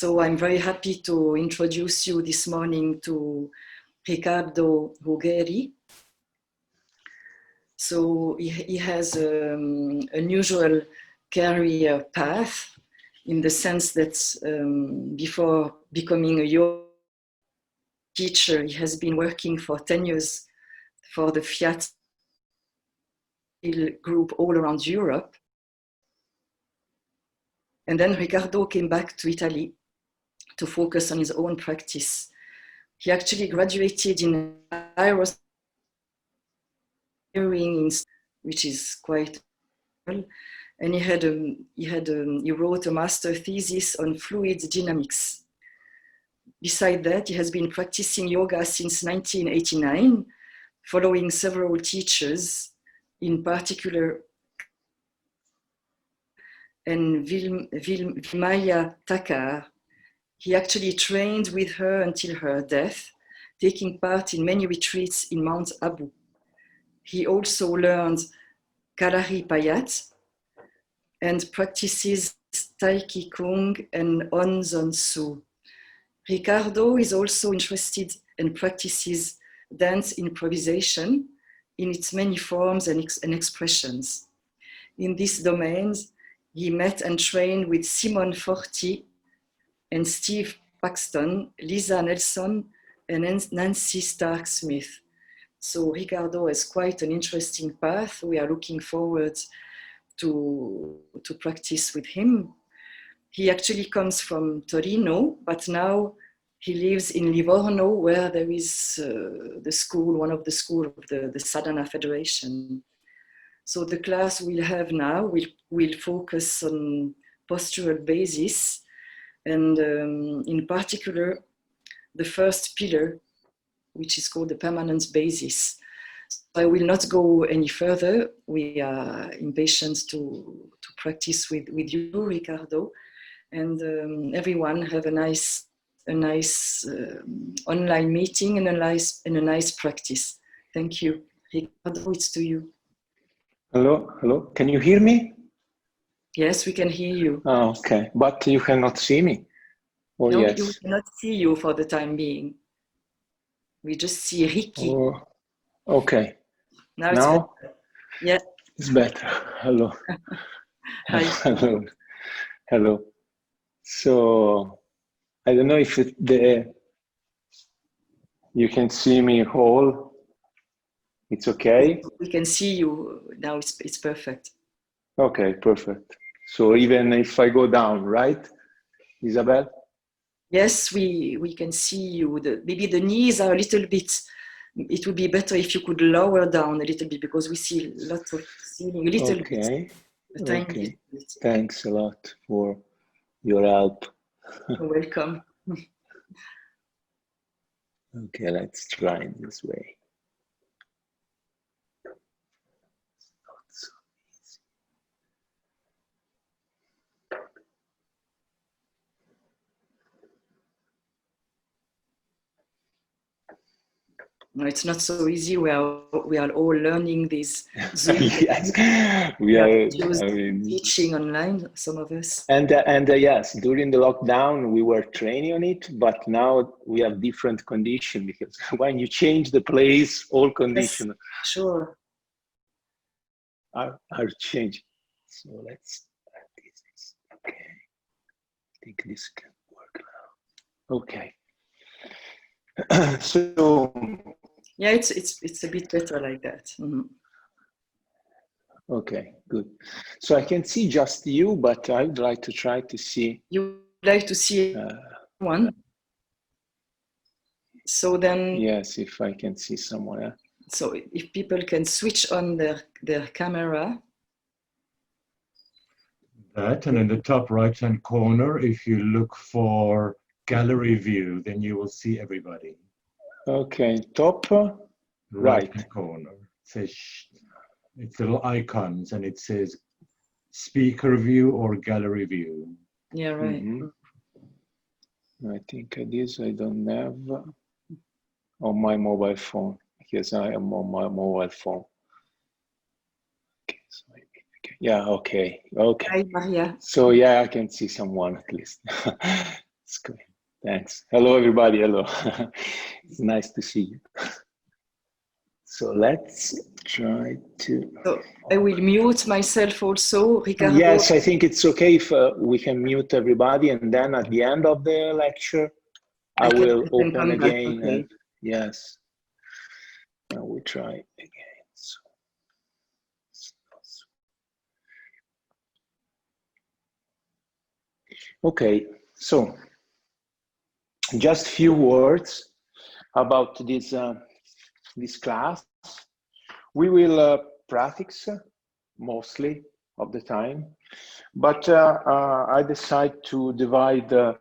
So I'm very happy to introduce you this morning to Riccardo Rugerri. So he has an unusual career path in the sense that before becoming a yoga teacher, he has been working for 10 years for the Fiat group all around Europe. And then Riccardo came back to Italy to focus on his own practice. He actually graduated in aerospace, which is quite well, and he wrote a master thesis on fluid dynamics. Beside that, he has been practicing yoga since 1989, following several teachers, in particular, and Vilmaya Takar. He actually trained with her until her death, taking part in many retreats in Mount Abu. He also learned Kalari Payat and practices Tai Chi Kung and Onzon Su. Riccardo is also interested and practices dance improvisation in its many forms and expressions. In these domains, he met and trained with Simon Forti and Steve Paxton, Lisa Nelson, and Nancy Stark-Smith. So Riccardo has quite an interesting path. We are looking forward to practice with him. He actually comes from Torino, but now he lives in Livorno, where there is the school, one of the schools of the Sadhana Federation. So the class we'll have now will focus on postural basis, and in particular, the first pillar, which is called the permanence basis. So I will not go any further. We are impatient to practice with you, Riccardo, and everyone have a nice online meeting and a nice practice. Thank you. Riccardo, it's to you. Hello. Can you hear me? Yes, we can hear you. Oh, okay, but you cannot see me? Or no, yes? We cannot see you for the time being. We just see Ricky. Oh, okay. Now it's better. Yeah. It's better. Hello. Hi. Hello. So I don't know if you can see me all. It's okay. We can see you now. It's perfect. Okay, perfect. So even if I go down, right, Isabel? Yes, we can see you. Maybe the knees are a little bit. It would be better if you could lower down a little bit, because we see lots of ceiling, a little bit. Okay. Thanks a lot for your help. You're welcome. Okay, let's try it this way. No, it's not so easy. We are all learning this Zoom. Yes, we are teaching online, some of us. And yes, during the lockdown, we were training on it, but now we have different conditions, because when you change the place, all conditions are changed. So let's practice this. Okay, I think this can work now. Okay. So yeah, it's a bit better like that. Mm-hmm. Okay, good. So I can see just you, but I would like to try to see. You would like to see one? So then. Yes, if I can see someone else. So if people can switch on their camera. That, and in the top right-hand corner, if you look for gallery view, then you will see everybody. Okay, top right corner. It's little icons, and it says speaker view or gallery view. Yeah, right. I think this I don't have on my mobile phone. Yes, I am on my mobile phone. Okay, so okay. Hi, Maria. So yeah, I can see someone at least. It's good. Thanks. Hello, everybody. Hello. It's nice to see you. So let's try to... So I will mute myself also, Riccardo. Yes, I think it's okay if we can mute everybody, and then at the end of the lecture, I will open again. Okay. And, yes. I will try again. Okay, so just few words about this this class. We will practice mostly of the time, but I decide to divide the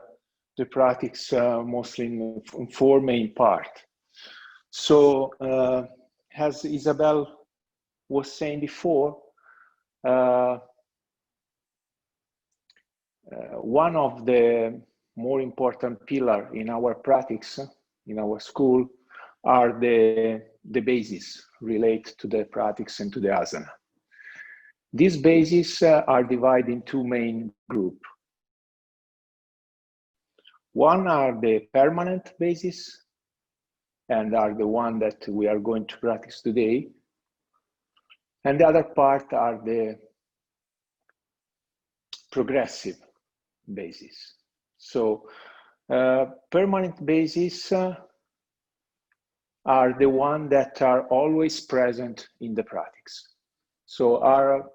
practice mostly in four main parts. So as Isabel was saying before, one of the more important pillars in our practice, in our school, are the bases related to the practice and to the asana. These bases are divided in two main groups. One are the permanent bases, and are the one that we are going to practice today. And the other part are the progressive bases. So permanent bases are the one that are always present in the practice. So are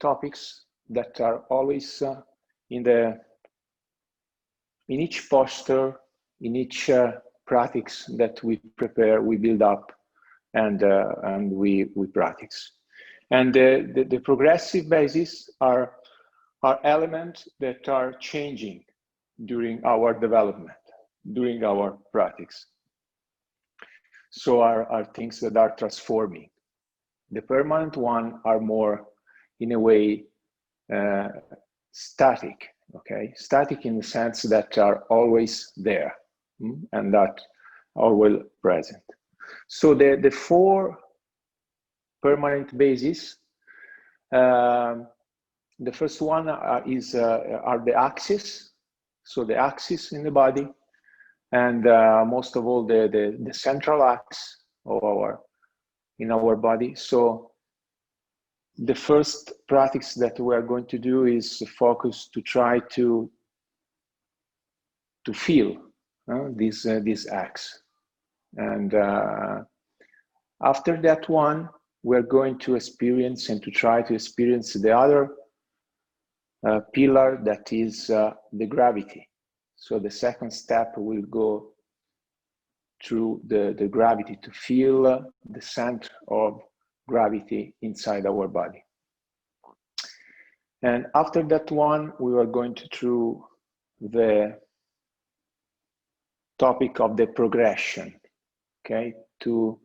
topics that are always in each posture, in each practice that we prepare, we build up, and we practice. And the progressive bases are elements that are changing during our development, during our practice. So are things that are transforming. The permanent one are more, in a way, static, okay? Static in the sense that are always there and that are well present. So the four permanent bases, the first one are the axis, so the axis in the body, and most of all the central axis of in our body. So the first practice that we are going to do is focus to try to feel this axis, and after that one, we're going to experience and to try to experience the other pillar, that is the gravity. So the second step will go through the gravity, to feel the center of gravity inside our body. And after that one, we are going to through the topic of the progression, okay, to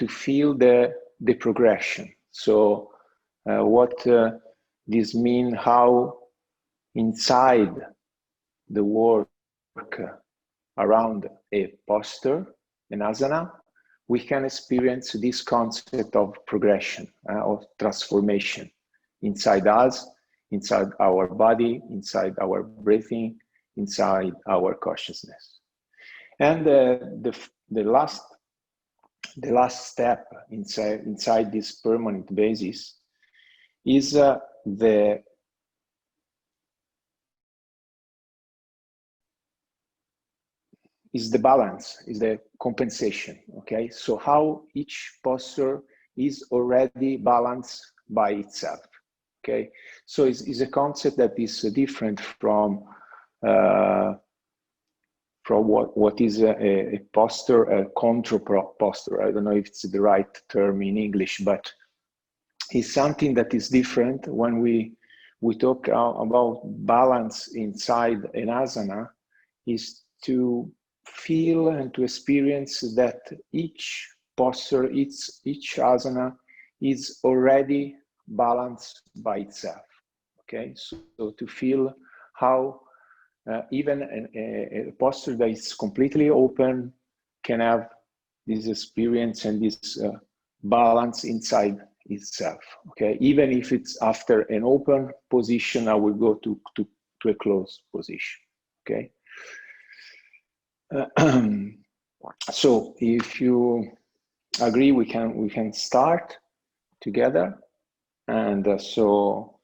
feel the progression. So what this means, how inside the work around a posture, an asana, we can experience this concept of progression, of transformation inside us, inside our body, inside our breathing, inside our consciousness. And the last step inside this permanent basis is the balance, is the compensation, okay? So how each posture is already balanced by itself, okay? So it's a concept that is different from what is a posture, a control posture. I don't know if it's the right term in English, but it's something that is different when we talk about balance inside an asana, is to feel and to experience that each posture, each asana is already balanced by itself, okay? So to feel how even a posture that is completely open can have this experience and this balance inside itself, okay? Even if it's after an open position, I will go to a closed position. okay? So if you agree, we can start together. And so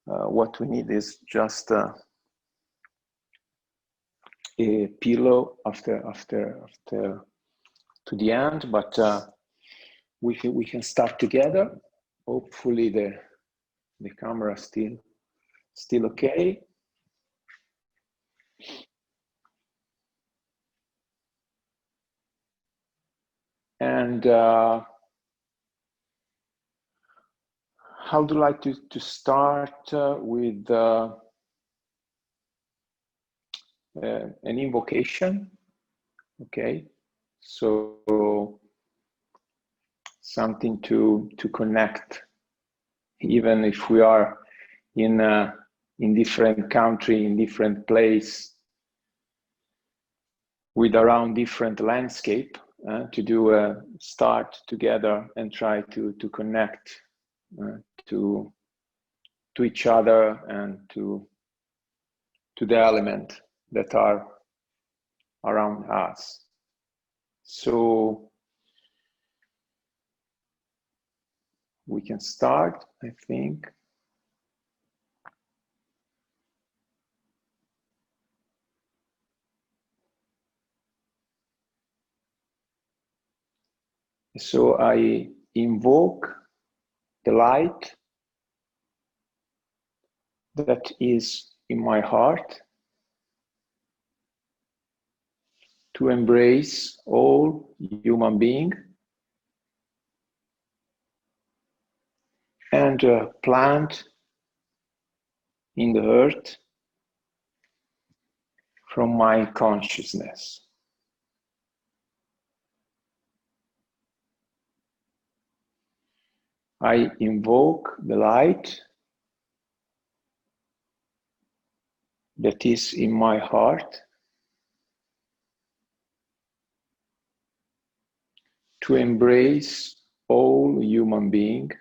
what we need is just a pillow after to the end, but we can start together. Hopefully the camera still okay. And how do you like to start with an invocation? Okay, so something to connect, even if we are in different country, in different place, with around different landscape, to do a start together and try to connect to each other and to the element that are around us. So we can start, I think. So I invoke the light that is in my heart to embrace all human beings and plant in the earth from my consciousness. I invoke the light that is in my heart to embrace all human beings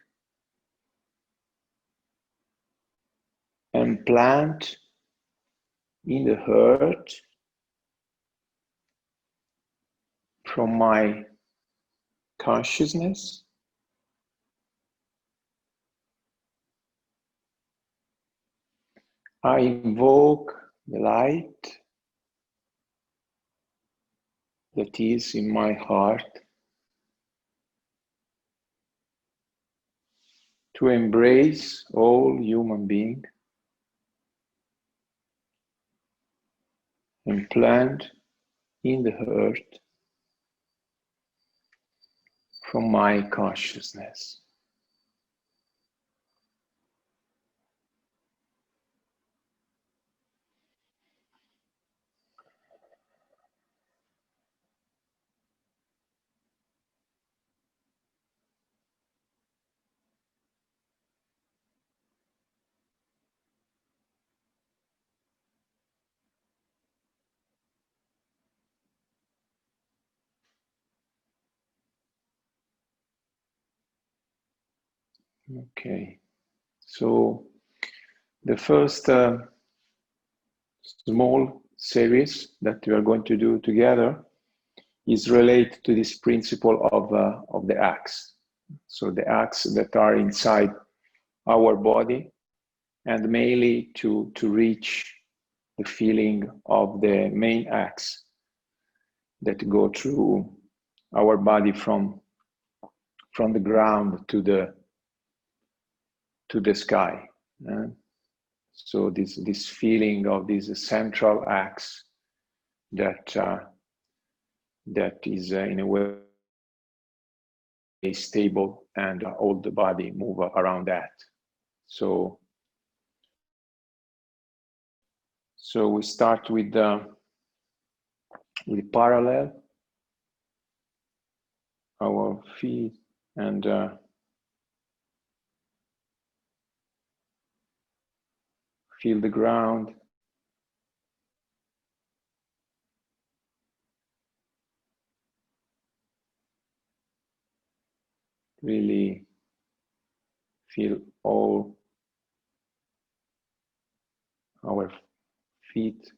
and plant in the earth from my consciousness. I invoke the light that is in my heart to embrace all human beings and plant in the earth from my consciousness. Okay, so the first small series that we are going to do together is related to this principle of the acts. So the acts that are inside our body, and mainly to reach the feeling of the main acts that go through our body from the ground to the sky. So this feeling of these central acts that is in a way stable, and all the body move around that. So we start with parallel our feet and feel the ground. Really feel all our feet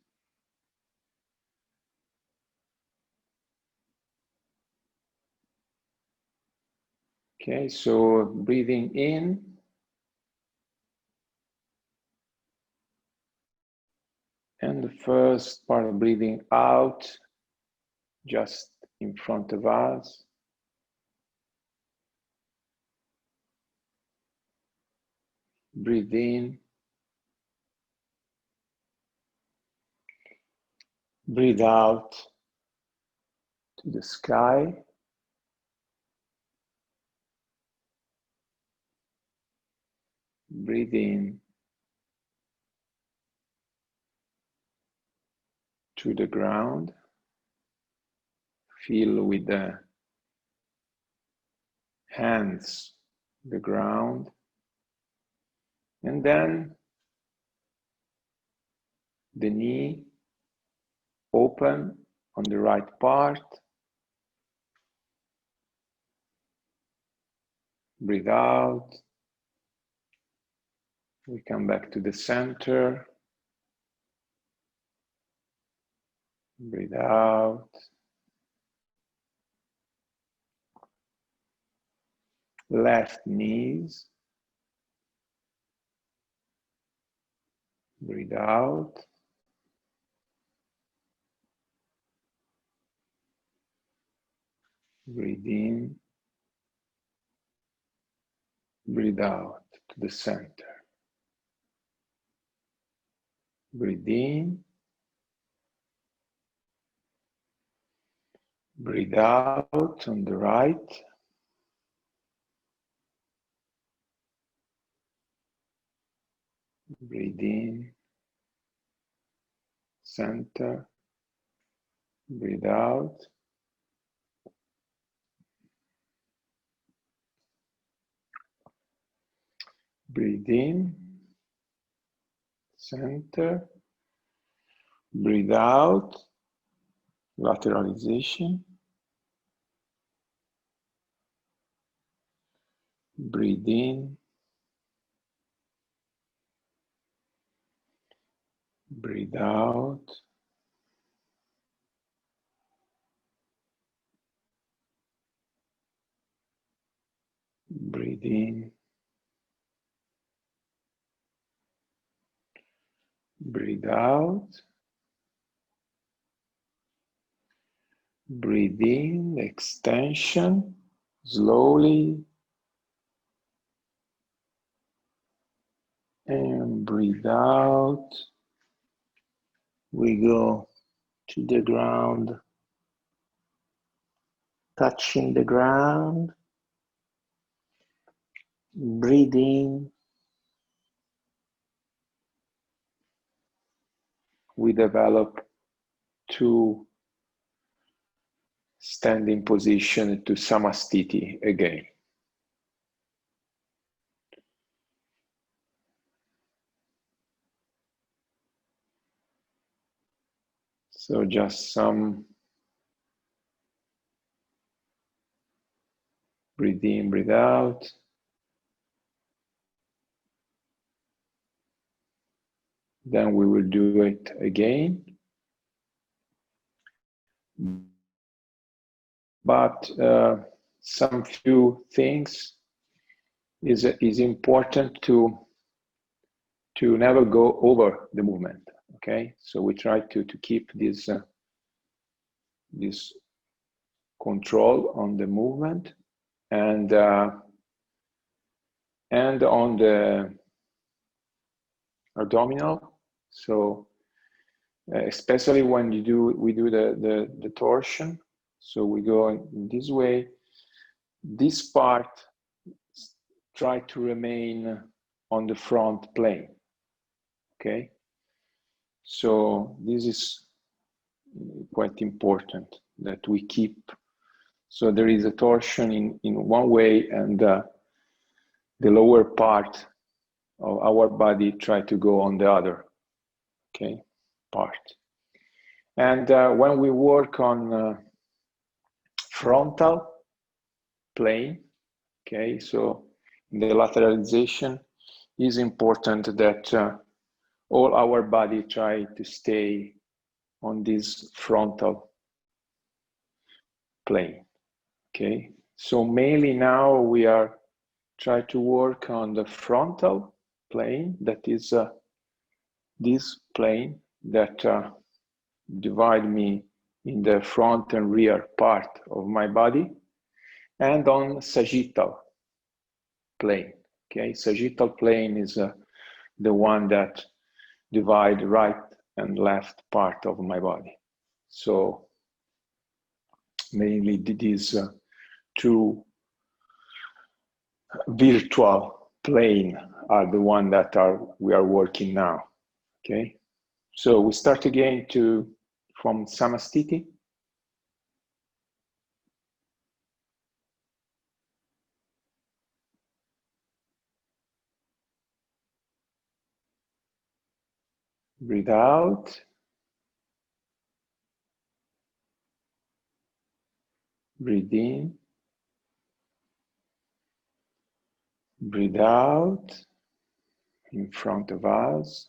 Okay, so breathing in. And the first part of breathing out, just in front of us. Breathe in. Breathe out to the sky. Breathe in to the ground. Feel with the hands the ground. And then the knee open on the right part. Breathe out. We come back to the center. Breathe out. Left knees. Breathe out. Breathe in. Breathe out to the center. Breathe in. Breathe out on the right. Breathe in. Center. Breathe out. Breathe in. Center. Breathe out. Lateralization. Breathe in. Breathe out. Breathe in. Breathe out. Breathe in, extension, slowly. And breathe out. We go to the ground, touching the ground. Breathe in. We develop to standing position to Samastiti again. So just some breathe in, breathe out. Then we will do it again. But some few things is important to never go over the movement. Okay, so we try to keep this this control on the movement and on the abdominal. So especially when we do the torsion. So we go in this way. This part try to remain on the front plane. Okay. So this is quite important that we keep. So there is a torsion in one way, and the lower part of our body try to go on the other, okay, part. And when we work on frontal plane, okay, so in the lateralization, is important that all our body try to stay on this frontal plane, okay? So mainly now we are trying to work on the frontal plane, that is this plane that divide me in the front and rear part of my body, and on sagittal plane. Okay, sagittal plane is the one that divide right and left part of my body. So mainly these two virtual plane are the one that we are working now. Okay, so we start again from Samastiti. Breathe out. Breathe in. Breathe out in front of us.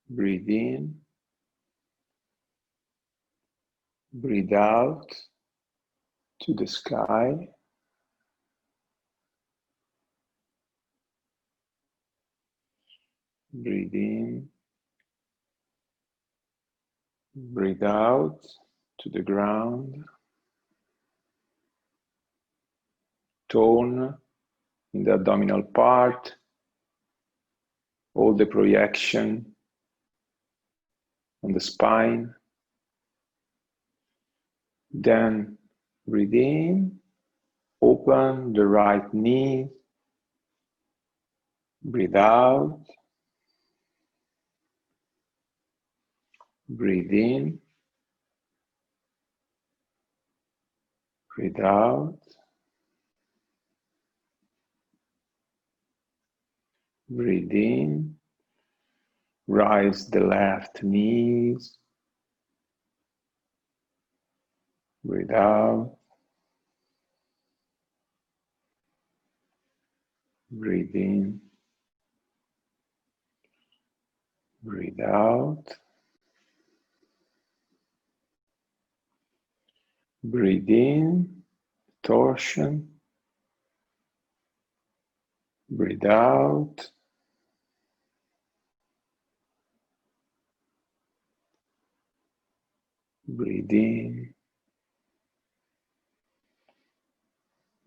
Breathe in. Breathe out to the sky. Breathe in. Breathe out to the ground. Tone in the abdominal part. All the projection on the spine. Then breathe in. Open the right knee. Breathe out. Breathe in. Breathe out. Breathe in. Rise the left knees. Breathe out. Breathe in. Breathe out. Breathe in. Torsion. Breathe out. Breathe in.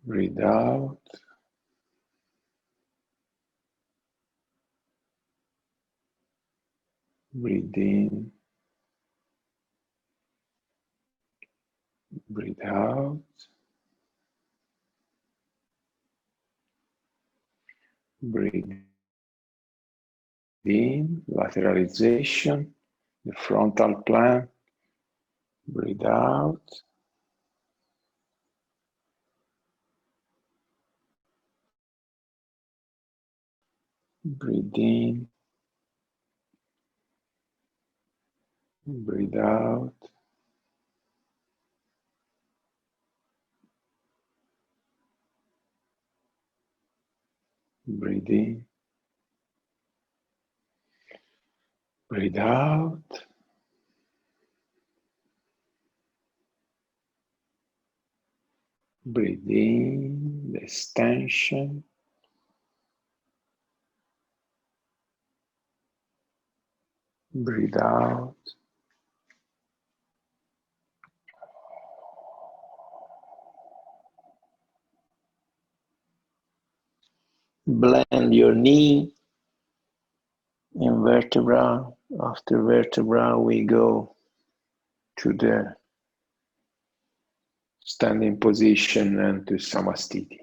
Breathe out. Breathe in. Breathe out. Breathe in. Lateralization. The frontal plane. Breathe out. Breathe in. Breathe out. Breathe in. Breathe out. Breathe in the extension. Breathe out. Blend your knee in vertebra. After vertebra, we go to the standing position and to Samastiti.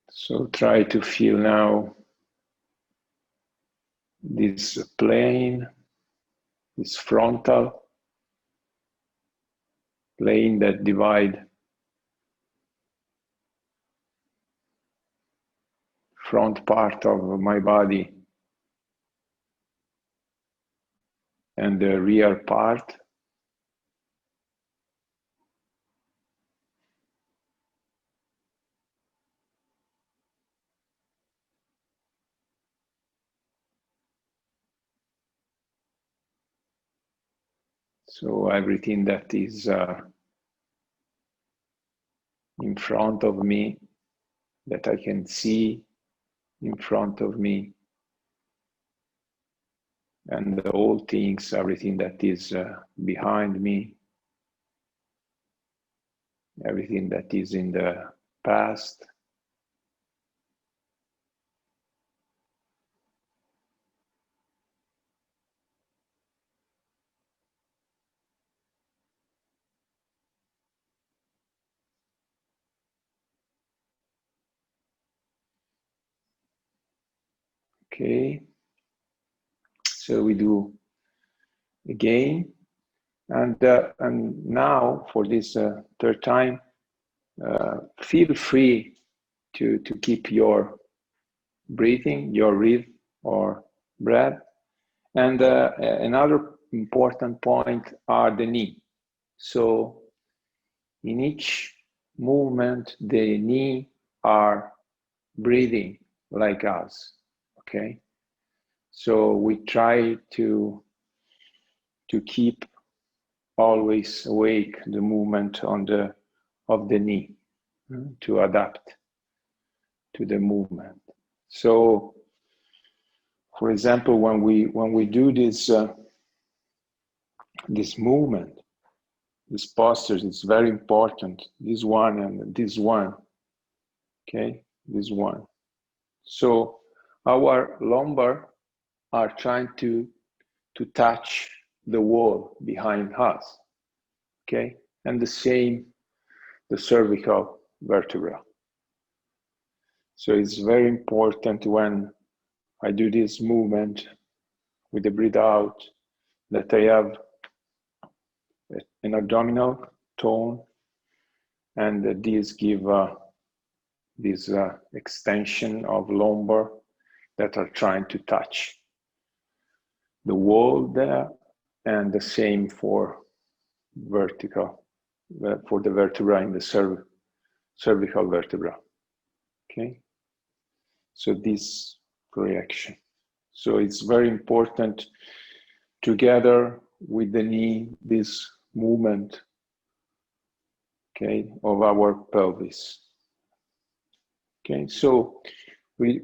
So try to feel now this plane, this frontal plane that divide front part of my body and the rear part. So everything that is in front of me, that I can see in front of me, and all things, everything that is behind me, everything that is in the past. Okay, so we do again, and now for this third time, feel free to keep your breathing, your rhythm or breath. And another important point are the knee. So in each movement, the knee are breathing like us, okay? So we try to keep always awake the movement of the knee to adapt to the movement. So, for example, when we do this this movement, this postures, it's very important. This one and this one, okay, this one. So our lumbar are trying to touch the wall behind us, okay, and the same the cervical vertebra. So it's very important when I do this movement with the breathe out that I have an abdominal tone, and these give this extension of lumbar that are trying to touch the wall there, and the same for vertical, for the vertebra in the cervical vertebra. Okay, so this reaction. So it's very important together with the knee, this movement, okay, of our pelvis. Okay, so we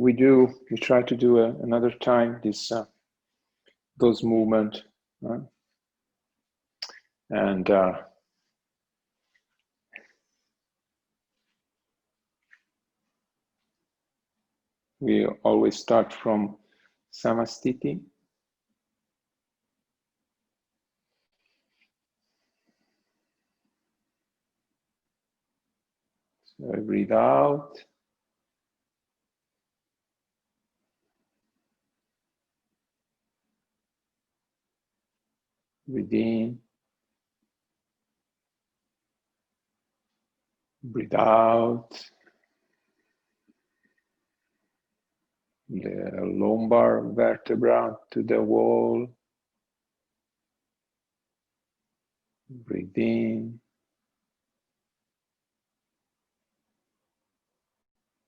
try to do another time this those movement, and we always start from Samastiti. So I breathe out. Breathe in. Breathe out. The lumbar vertebra to the wall. Breathe in.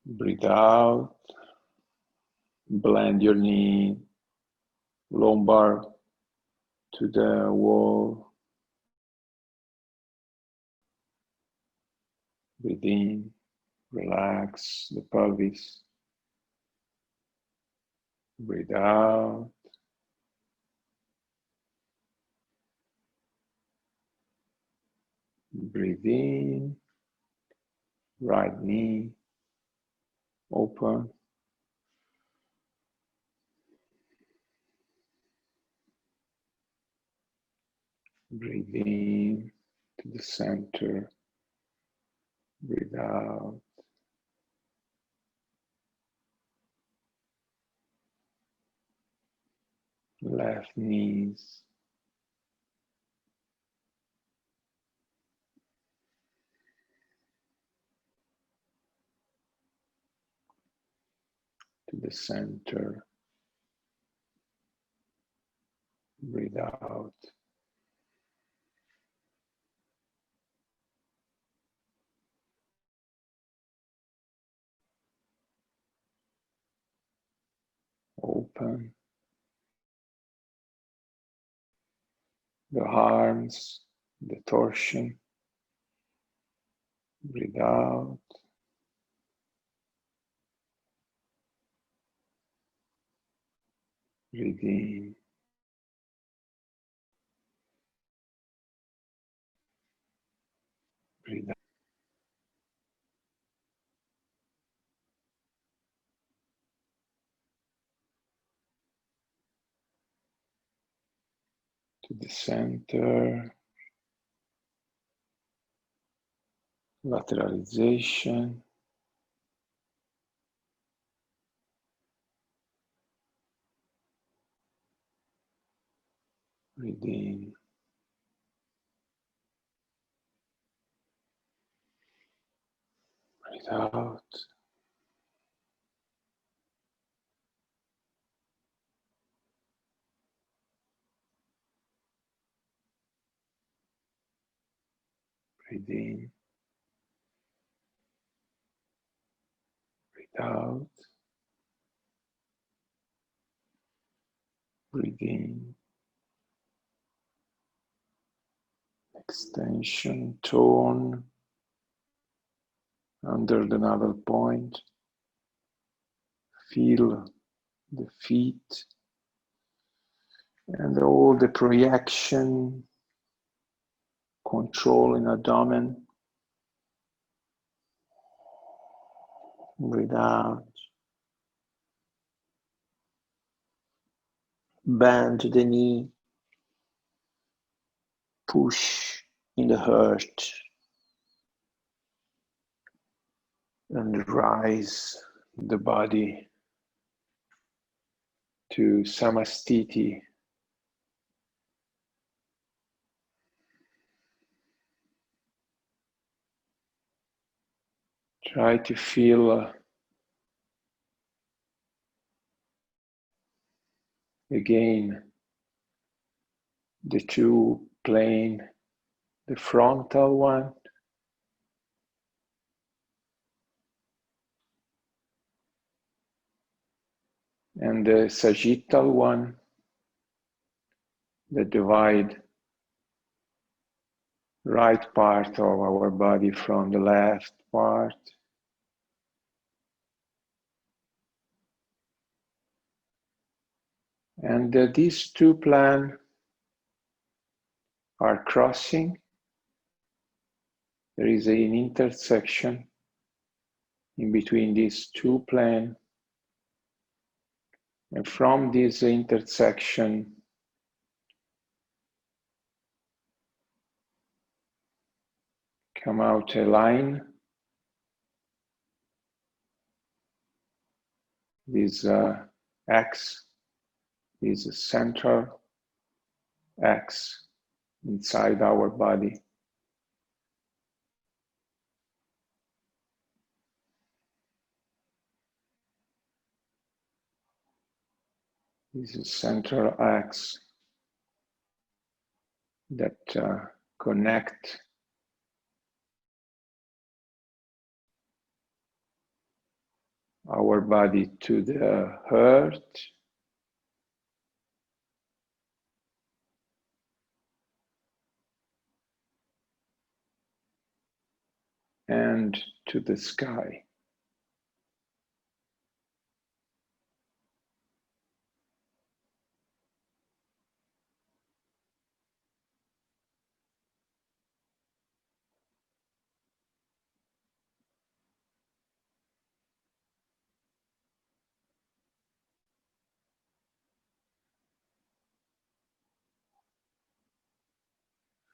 Breathe out. Blend your knee, lumbar to the wall. Breathe in. Relax the pelvis. Breathe out. Breathe in. Right knee open. Breathe in to the center. Breathe out. Left knees. To the center. Breathe out. Open. the arms, the torsion. Breathe out. Breathe in. Breathe out. To the center. Lateralization. Breathe in. Breathe out. Breathe in. Breathe out. Breathe in. Extension, tone under the navel point. Feel the feet and all the projection, control in abdomen. Breathe out. Bend to the knee. Push in the heart. And rise the body to Samastiti. Try to feel again the two plane, the frontal one and the sagittal one that divide right part of our body from the left part. And these two planes are crossing. There is an intersection in between these two planes. And from this intersection, come out a line. This X is a central X inside our body. This is central X that connect our body to the heart and to the sky.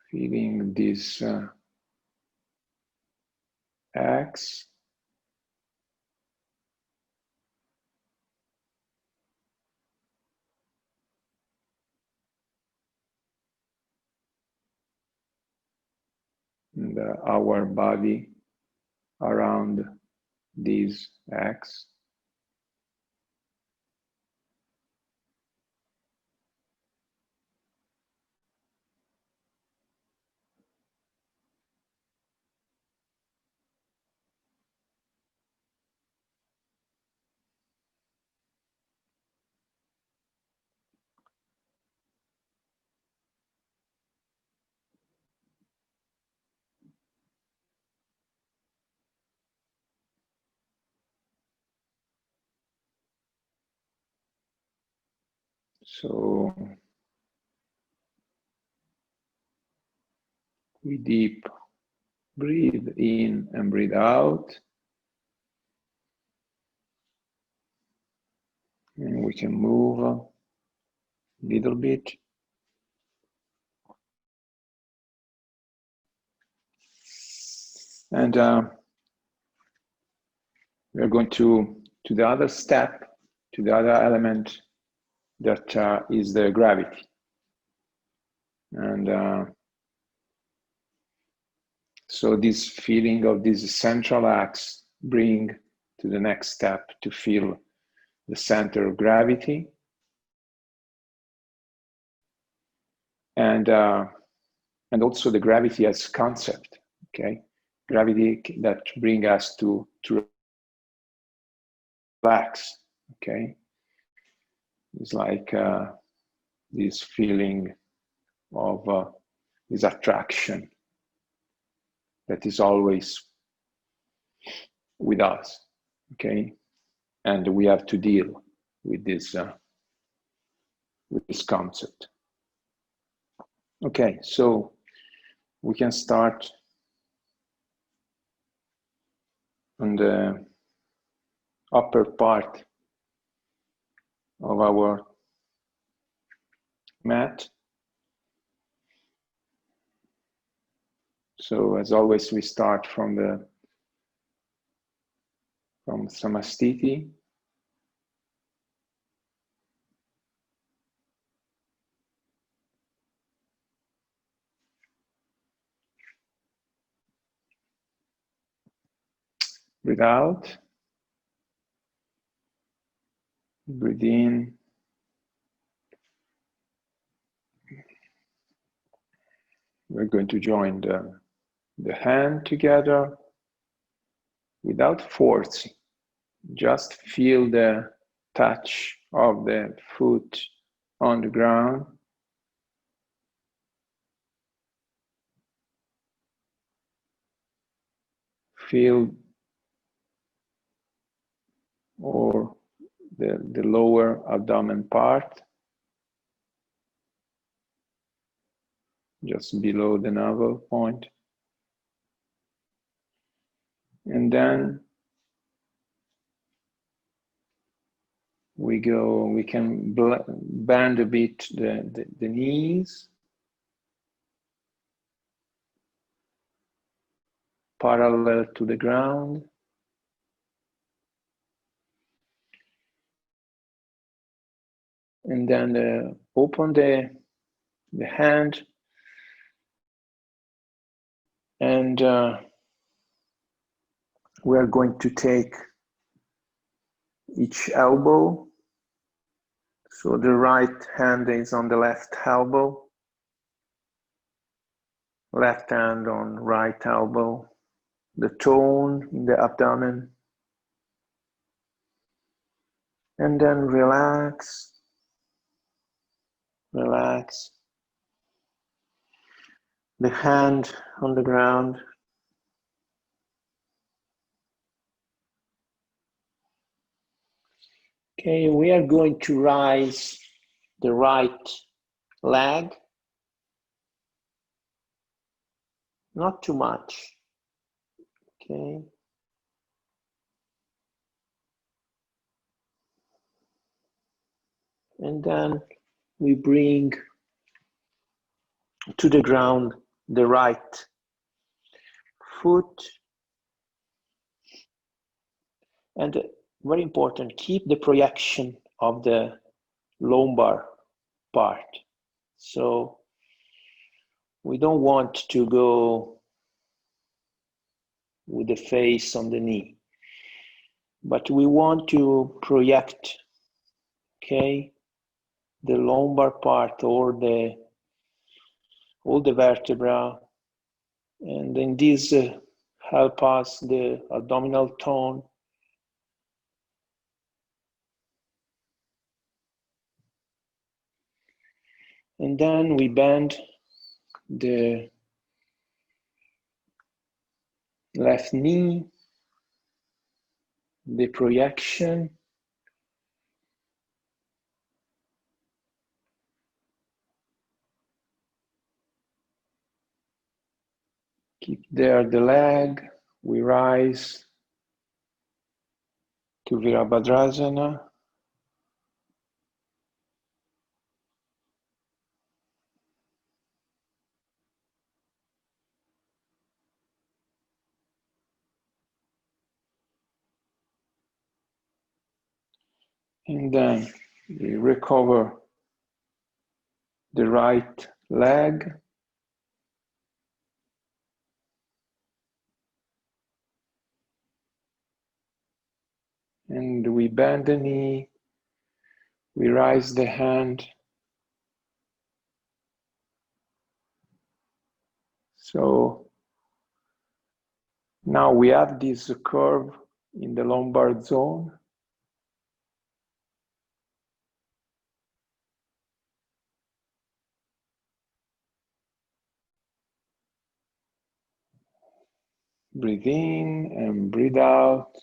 Feeling this X and our body around this X. So we deep breathe in and breathe out. And we can move a little bit. And we're going to the other step, to the other element that is the gravity. And so this feeling of this central axe bring to the next step to feel the center of gravity. And also the gravity as concept, okay? Gravity that bring us to relax, okay? It's like this feeling of this attraction that is always with us, okay? And we have to deal with this concept. Okay, so we can start on the upper part of our mat. So as always, we start from Samastiti. Breathe out. Breathe in. We're going to join the hand together without forcing. Just feel the touch of the foot on the ground. Feel or the lower abdomen part, just below the navel point. And then we can bend a bit the knees, parallel to the ground. And then open the hand, and we are going to take each elbow. So the right hand is on the left elbow, left hand on right elbow, the tone in the abdomen. And then relax, relax. The hand on the ground. Okay, we are going to rise the right leg, not too much, okay? And then we bring to the ground the right foot. And very important, keep the projection of the lumbar part. So we don't want to go with the face on the knee, but we want to project, okay, the lumbar part or all the vertebra, and then this help us the abdominal tone. And then we bend the left knee, the projection, Keep there the leg. We rise to Virabhadrasana. And then we recover the right leg. And we bend the knee. We raise the hand. So now we have this curve in the lumbar zone. Breathe in and breathe out.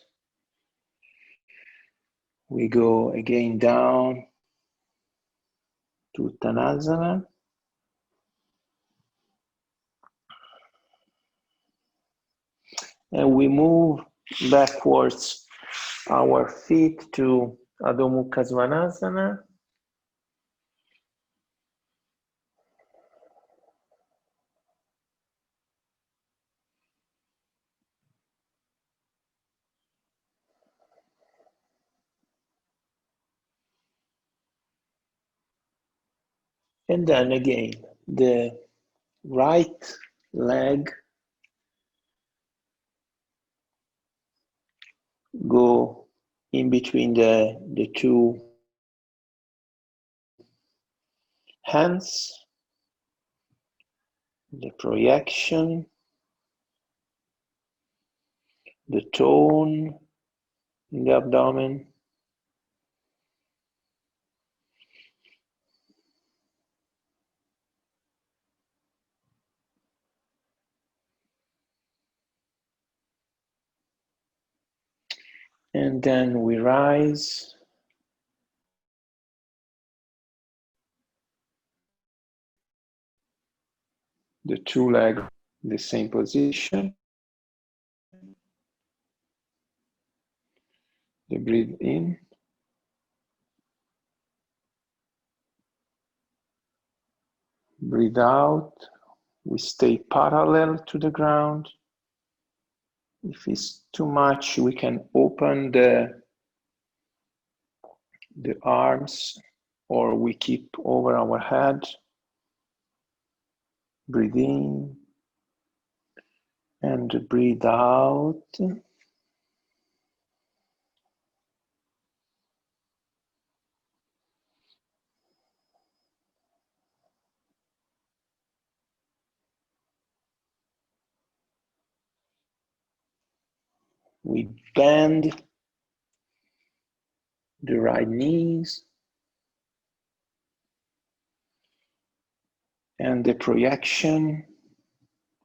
We go again down to Uttanasana. And we move backwards our feet to Adho Mukha Svanasana. And then again, the right leg go in between the two hands, the projection, the tone in the abdomen. And then we rise. The two legs in the same position. They breathe in. Breathe out. We stay parallel to the ground. If it's too much, we can open the arms, or we keep over our head. Breathe in and breathe out. We bend the right knees and the projection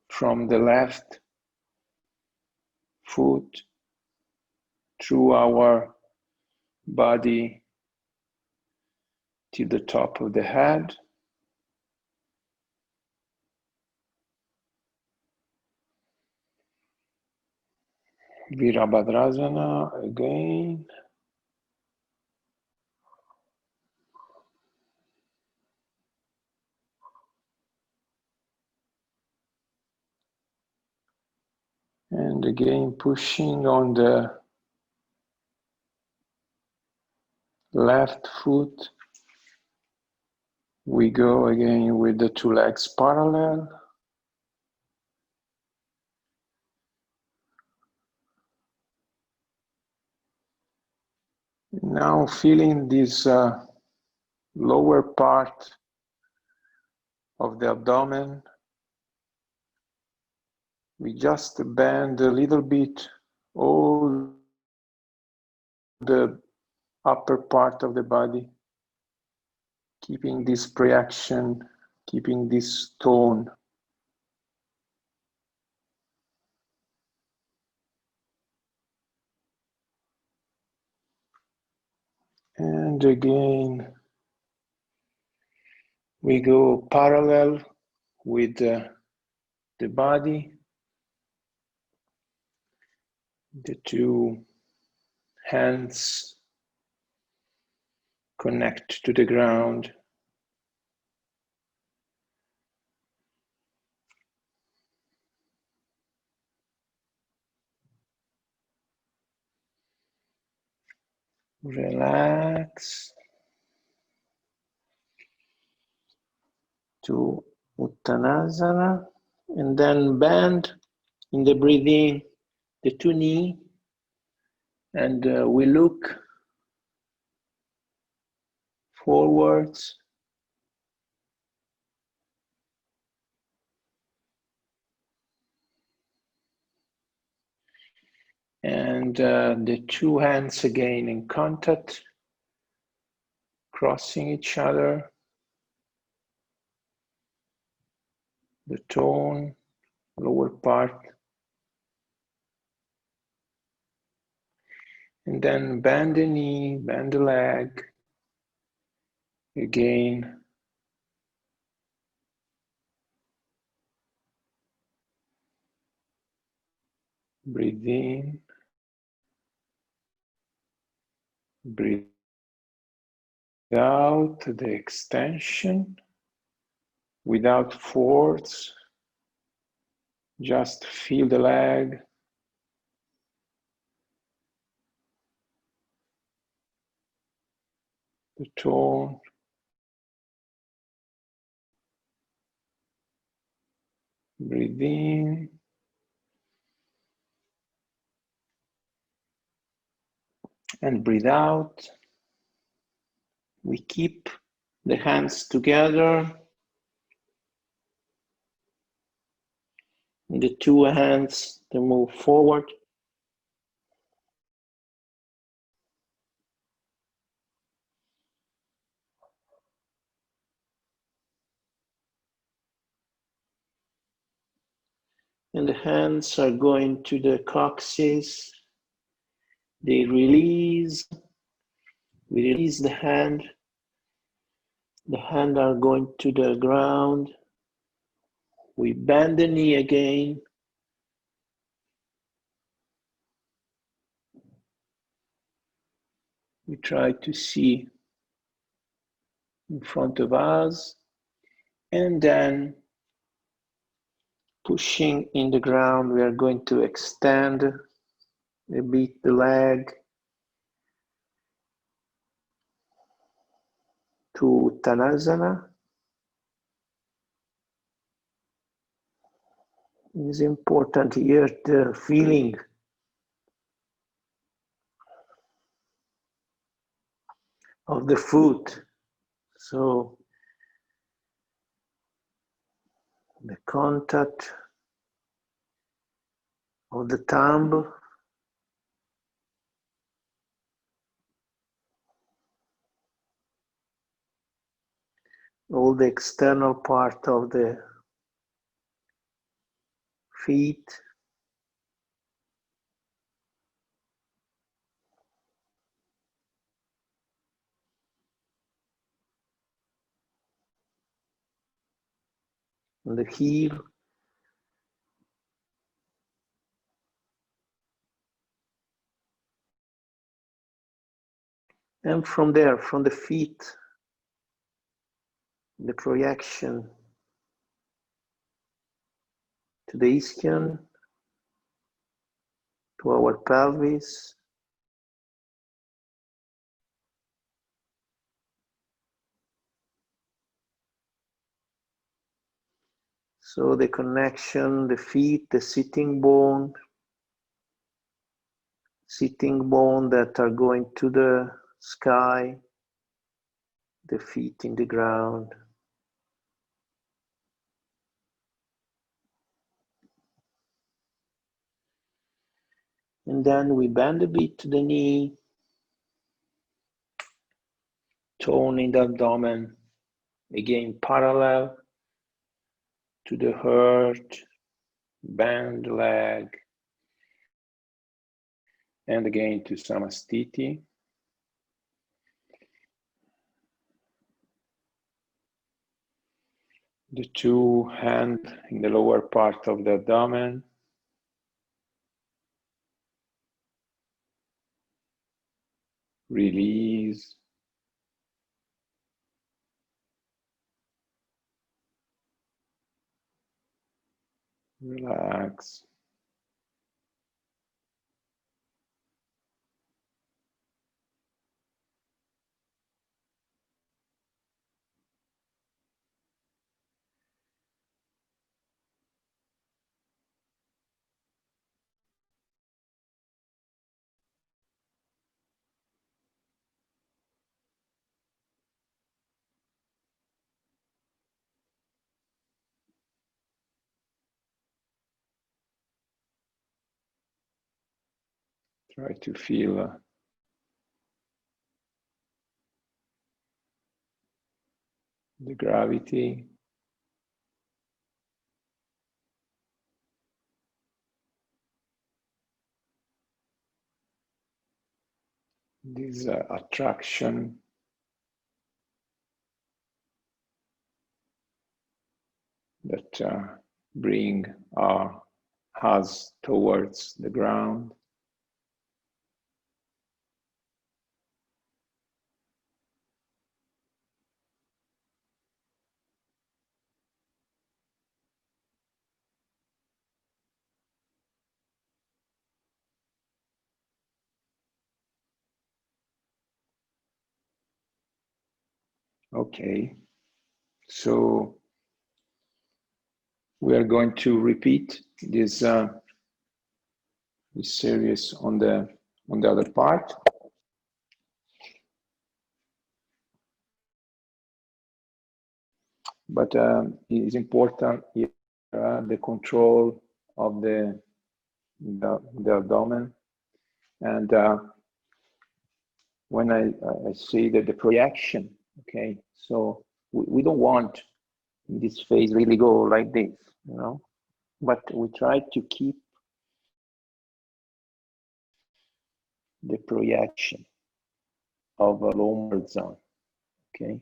from the left foot through our body to the top of the head. Virabhadrasana again. And again, pushing on the left foot. We go again with the two legs parallel. Now feeling this lower part of the abdomen. We just bend a little bit all the upper part of the body, keeping this projection, keeping this tone. And again, we go parallel with the body. The two hands connect to the ground. Relax to Uttanasana, and then bend in the breathing the two knees, and we look forwards. And the two hands again in contact, crossing each other. The tone, lower part. And then bend the knee, bend the leg. Again. Breathe in. Breathe out the extension without force. Just feel the leg. The tone. Breathe in. And breathe out. We keep the hands together. The two hands to move forward. And the hands are going to the coccyx. They release. We release the hand. The hands are going to the ground. We bend the knee again. We try to see in front of us. And then pushing in the ground, we are going to extend a bit the leg to Uttanasana. It is important here the feeling of the foot. So the contact of the thumb, all the external part of the feet, and the heel, and from there, from the feet, the projection to the ischion, to our pelvis, so the connection, the feet, the sitting bone that are going to the sky, the feet in the ground. And then we bend a bit to the knee, tone in the abdomen, again parallel to the heart, bend the leg, and again to Samastiti. The two hands in the lower part of the abdomen. release. Relax. Try to feel the gravity. This attraction that bring us towards the ground. Okay, so we are going to repeat this series on the other part. But it is important here the control of the abdomen, and when I say that the projection, okay, so we don't want in this phase really go like this, you know, but we try to keep the projection of a lumbar zone, okay.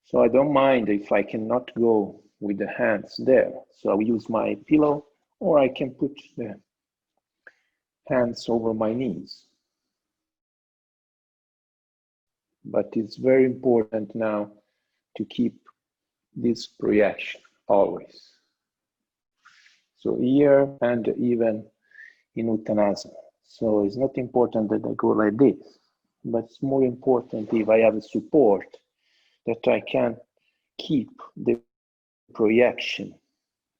So I don't mind if I cannot go with the hands there. So I will use my pillow, or I can put the hands over my knees. But it's very important now to keep this projection always. So here and even in Uttanasana. So it's not important that I go like this, but it's more important if I have a support that I can keep the projection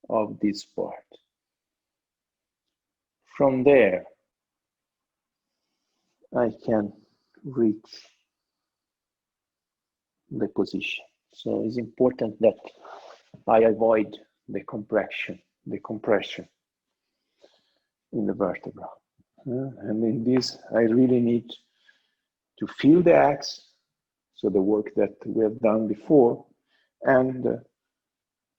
of this part. From there, I can reach the position. So it's important that I avoid the compression in the vertebra. And in this, I really need to feel the axe, so the work that we have done before, and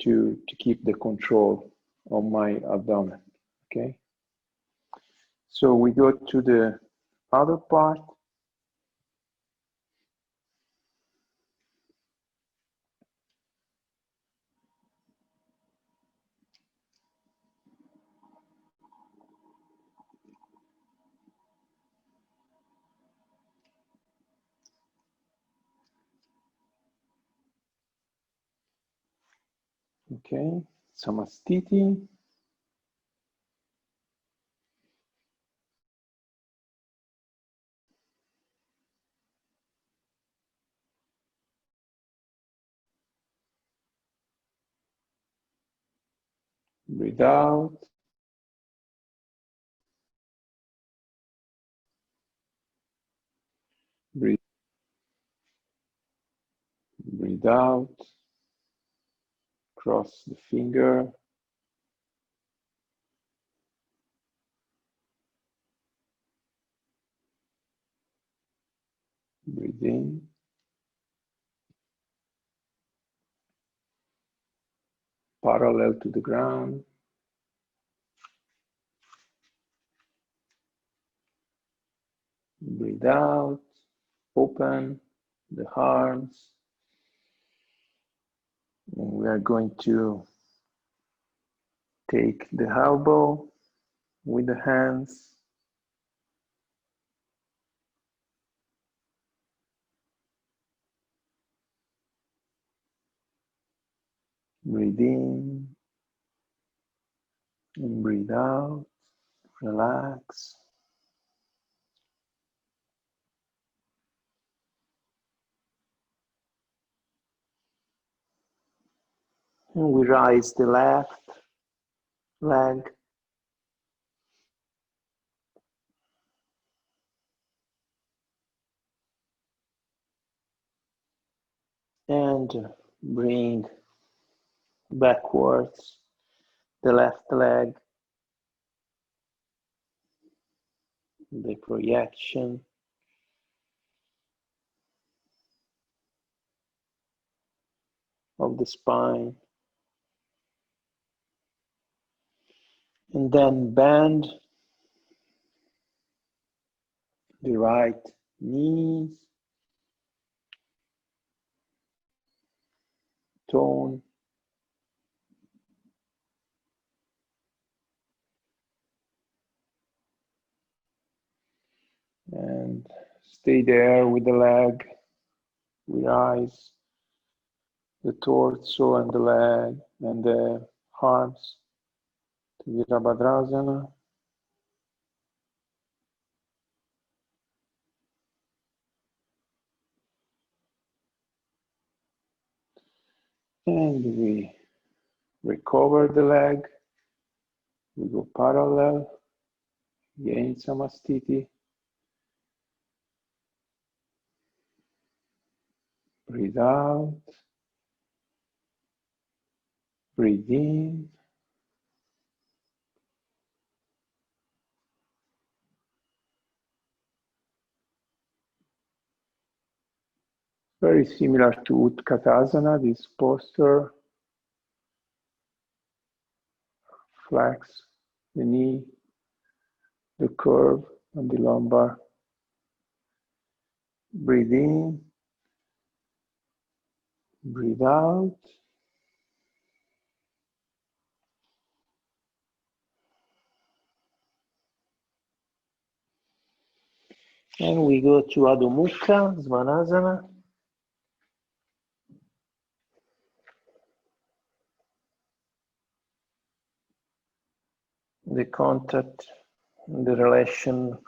to keep the control of my abdomen, okay? So we go to the other part. Okay, Samastiti. Breathe out. Breathe out. Cross the finger. Breathe in. Parallel to the ground. Breathe out. Open the arms. And we are going to take the elbow with the hands. Breathe in and breathe out. Relax. And we rise the left leg. And bring backwards the left leg, the projection. Of the spine. And then bend the right knees, tone, and stay there with the leg. We rise the torso and the leg and the arms to Virabhadrasana. And we recover the leg. We go parallel, gain samastiti. Breathe out. Breathe in. Very similar to Utkatasana, this posture. Flex the knee, the curve on the lumbar. Breathe in, breathe out. And we go to Adho Mukha, Svanasana. The contact, the relation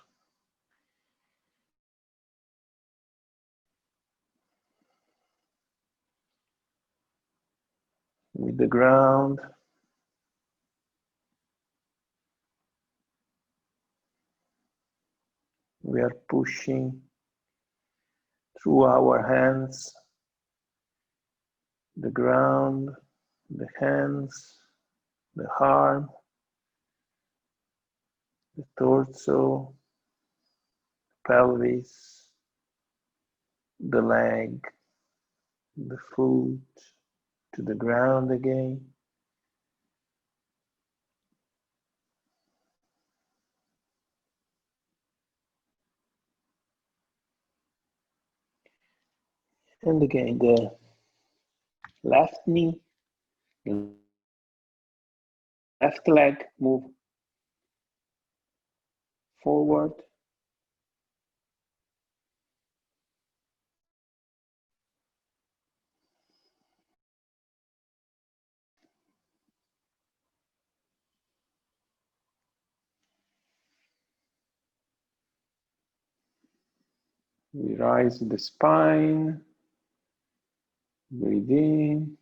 with the ground. We are pushing through our hands, the ground, the hands, the arm, the torso, pelvis, the leg, the foot, to the ground again. And again, the left knee, the left leg move forward. We rise the spine, breathe in,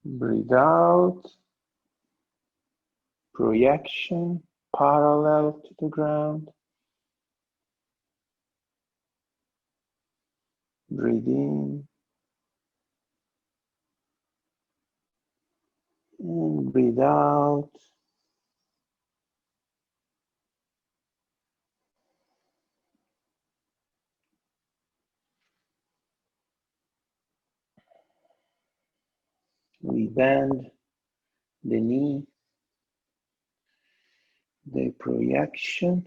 breathe out, projection parallel to the ground. Breathe in and breathe out. We bend the knee, the projection.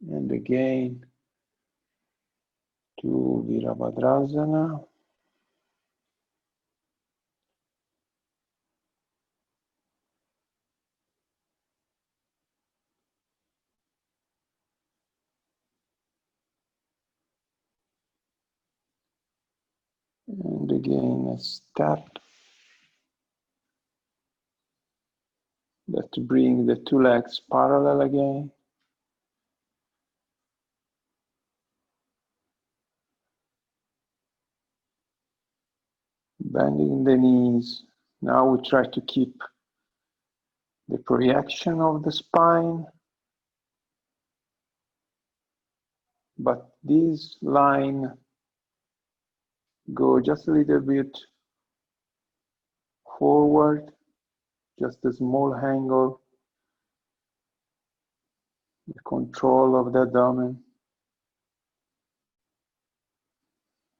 And again to Virabhadrasana. And again, a step that bring the two legs parallel again. Bending the knees. Now we try to keep the projection of the spine, but this line go just a little bit forward, just a small angle, the control of the abdomen.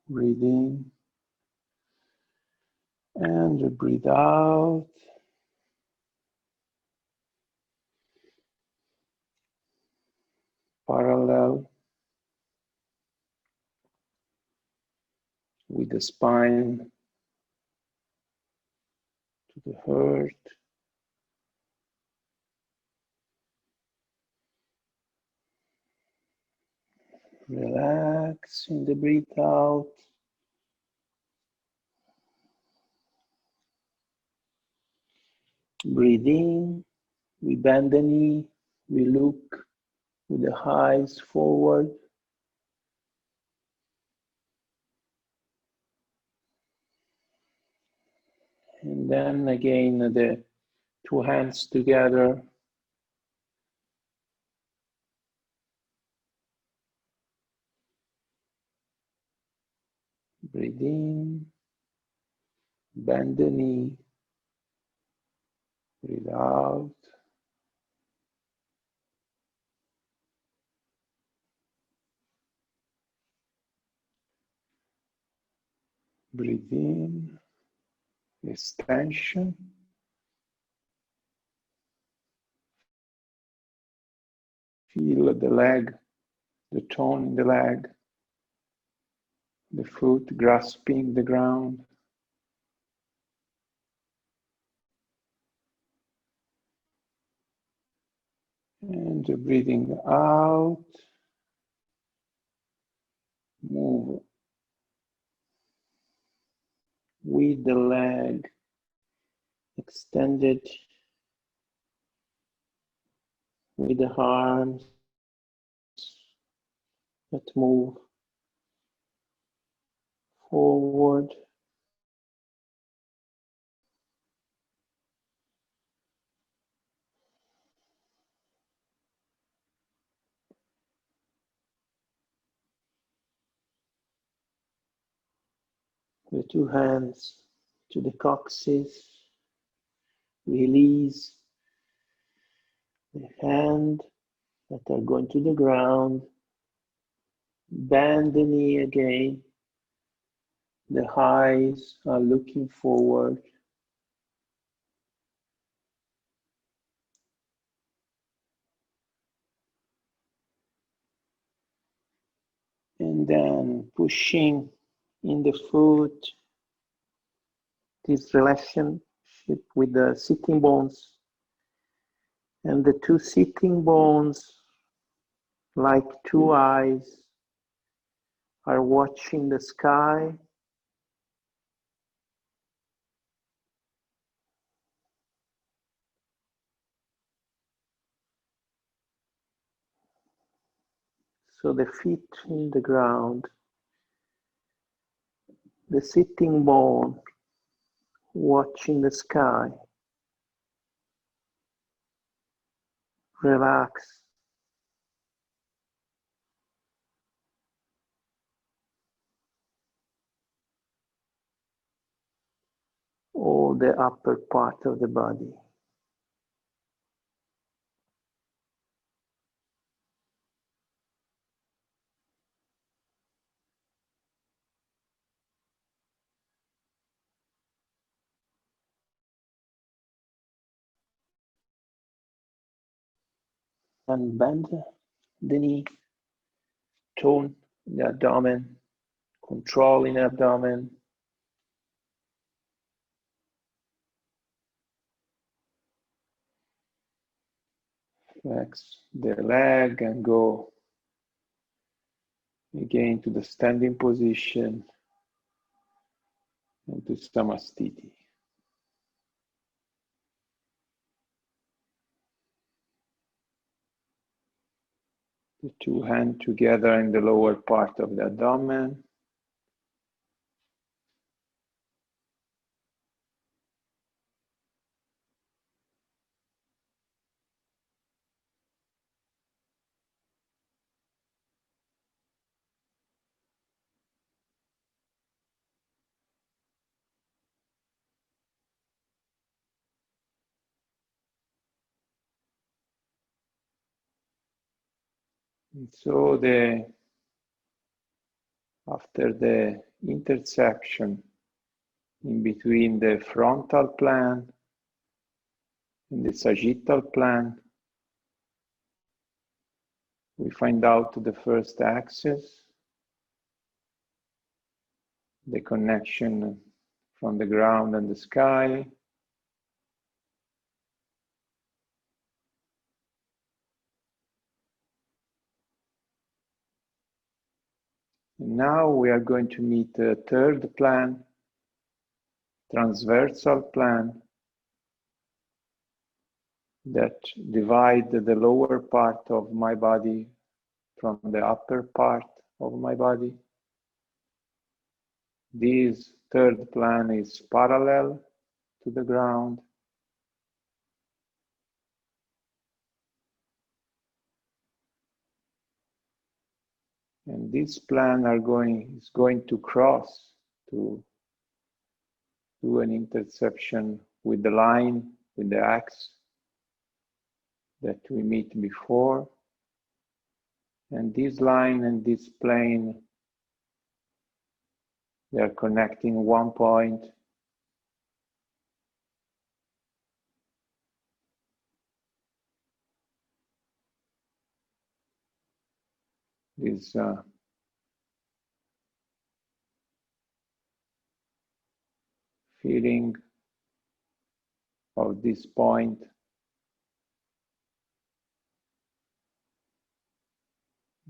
Breathe in and breathe out. Parallel with the spine to the heart. Relax in the breath out. Breathe in, we bend the knee, we look with the eyes forward. And then again, the two hands together. Breathe in, bend the knee, breathe out. Breathe in, extension. Feel the leg, the tone in the leg, the foot grasping the ground. And breathing out, move with the leg extended, with the arms that move forward. The two hands to the coccyx. Release the hand that are going to the ground. Bend the knee again. The eyes are looking forward. And then pushing in the foot, this relationship with the sitting bones. And the two sitting bones, like two eyes, are watching the sky. So the feet in the ground, the sitting bone watching the sky. Relax. All the upper part of the body. And bend the knee, tone the abdomen, controlling the abdomen. Flex the leg and go again to the standing position. and to samastiti. The two hands together in the lower part of the abdomen. And so after the intersection in between the frontal plane and the sagittal plane, we find out the first axis, the connection from the ground and the sky. And now we are going to meet the third plane, transversal plane, that divide the lower part of my body from the upper part of my body. This third plane is parallel to the ground. And this plane is going to cross to do an intersection with the line, with the axe that we meet before. And this line and this plane, they are connecting one point. This feeling of this point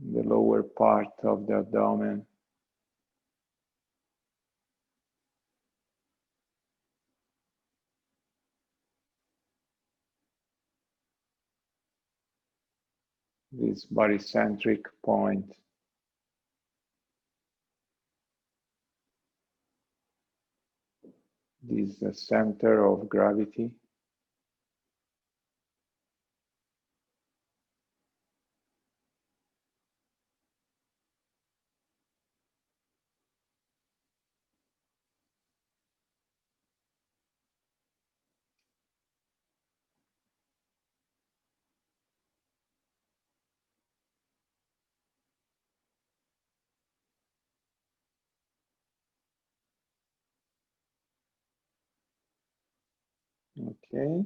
in the lower part of the abdomen. This barycentric point. This is the center of gravity. Okay.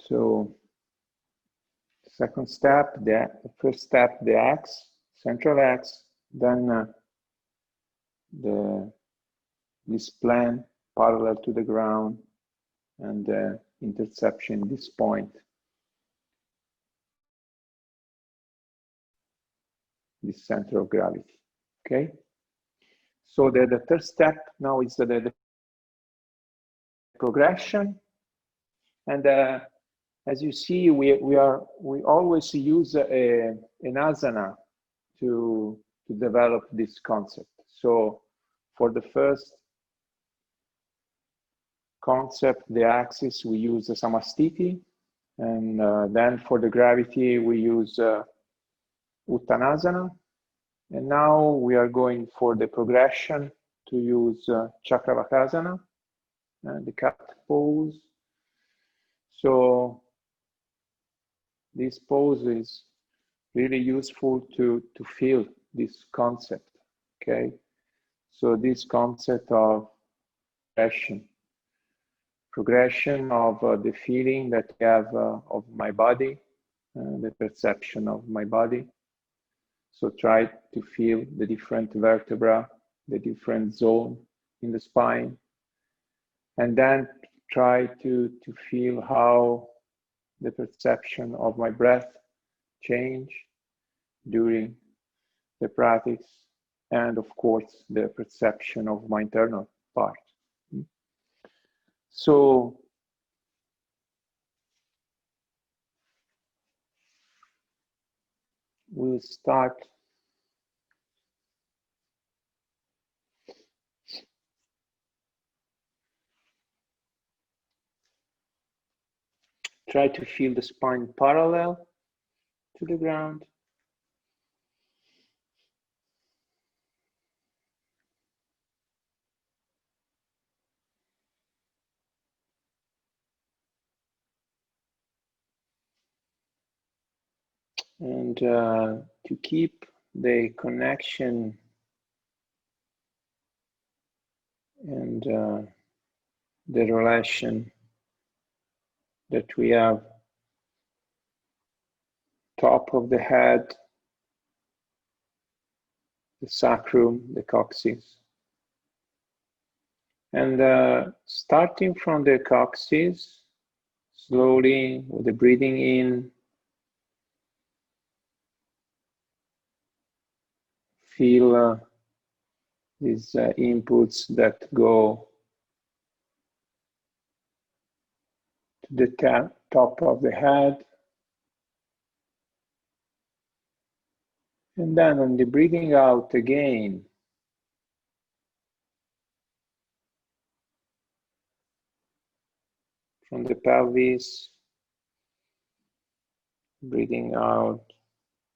So, second step, the first step, the axe, central axe, then this plane parallel to the ground, and the interception, this point. This center of gravity, okay? So the third step now is the progression. And as you see, we always use an asana to develop this concept. So for the first concept, the axis, we use the samastiti, and then for the gravity, we use uttanasana. And now we are going for the progression to use chakravakasana, the cat pose. So this pose is really useful to feel this concept, okay? So this concept of progression of the feeling that I have of my body, the perception of my body. So try to feel the different vertebra, the different zone in the spine, and then try to feel how the perception of my breath change during the practice. and of course the perception of my internal part. So we'll start. Try to feel the spine parallel to the ground. And to keep the connection and the relation that we have, top of the head, the sacrum, the coccyx. And starting from the coccyx, slowly with the breathing in, feel these inputs that go to the top of the head. And then on the breathing out again, from the pelvis, breathing out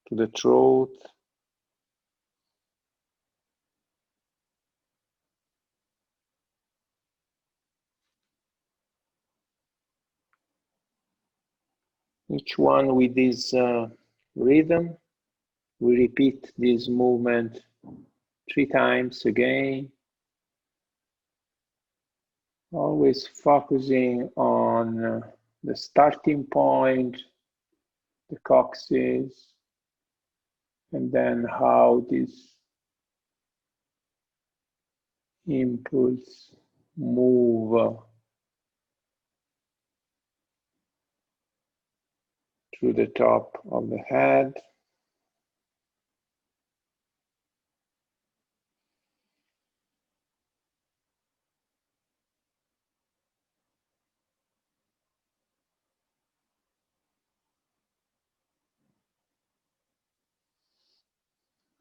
to the throat. Each one with this rhythm. We repeat this movement 3 times again, always focusing on the starting point, the coccyx, and then how this impulse move through the top of the head.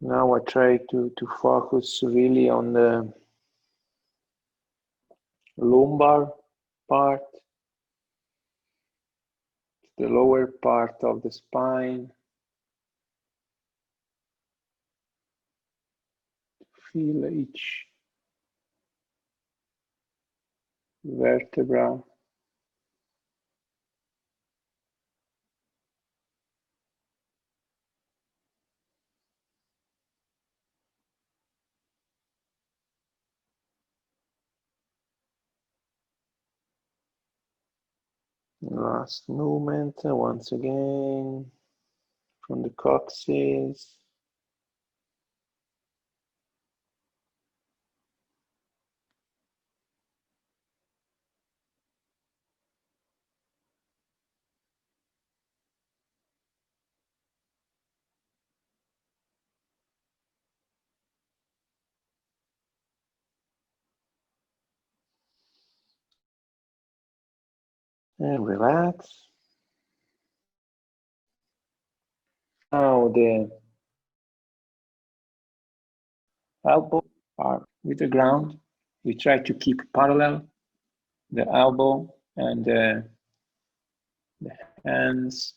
Now I try to focus really on the lumbar part, the lower part of the spine. Feel each vertebra. Last movement, once again, from the coccyx. And relax. Now the elbow are with the ground. We try to keep parallel the elbow and the hands.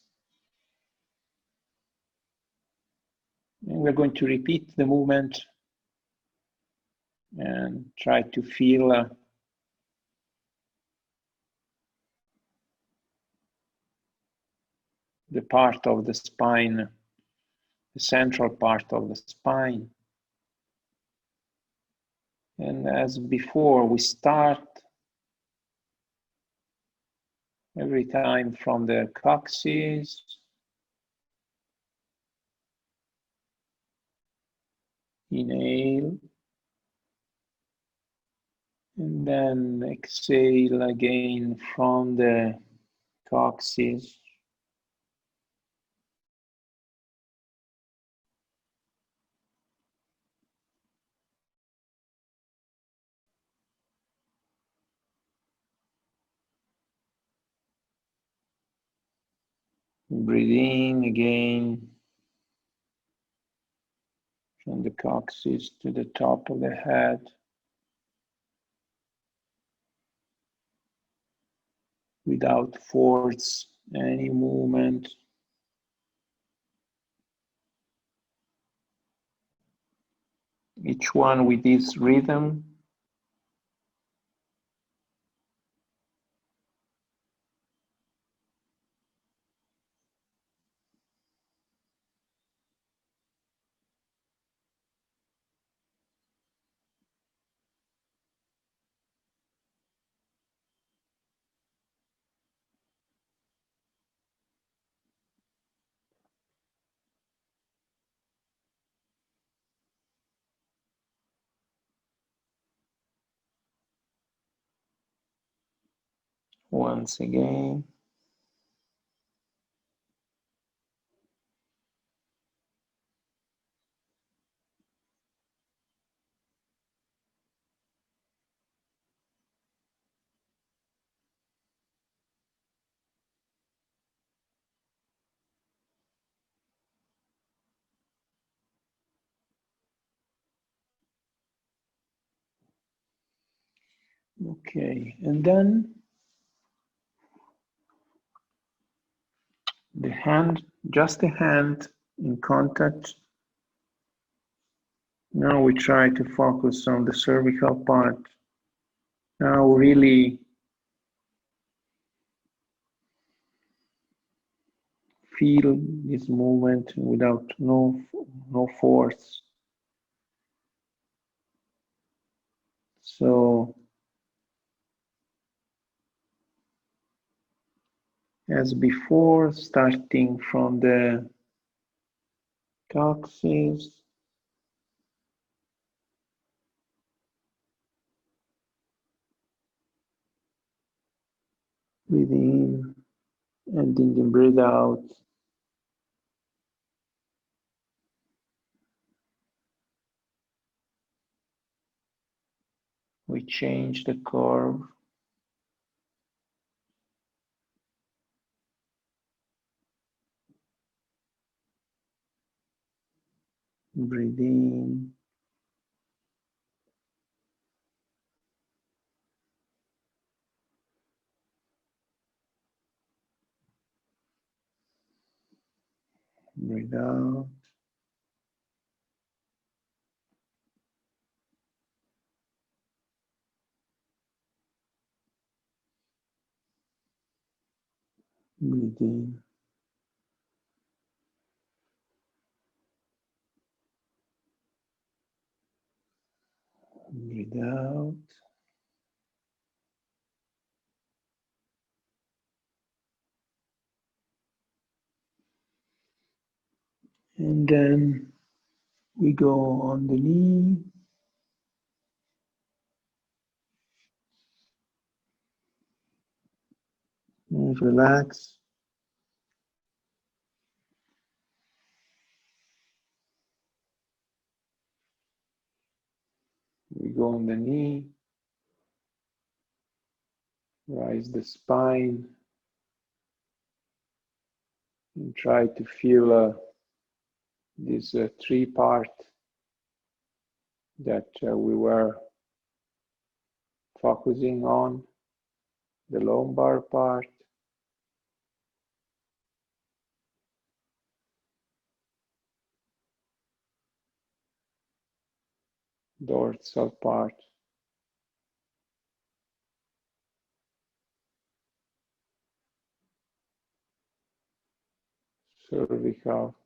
And we're going to repeat the movement and try to feel the part of the spine, the central part of the spine. And as before, we start every time from the coccyx. Inhale. And then exhale again from the coccyx. Breathe in again from the coccyx to the top of the head. Without force, any movement. Each one with its rhythm. Once again. Okay, and then the hand, just the hand in contact. Now we try to focus on the cervical part. Now really feel this movement without no force. So as before, starting from the coccyx, breathe in, and then the breathe out. We change the curve. Breathe in. Breathe out. Breathe in. Breathe out. And then we go on the knee. And relax. We go on the knee. Rise the spine. And try to feel this three part that we were focusing on, the lumbar part, dorsal part, cervical,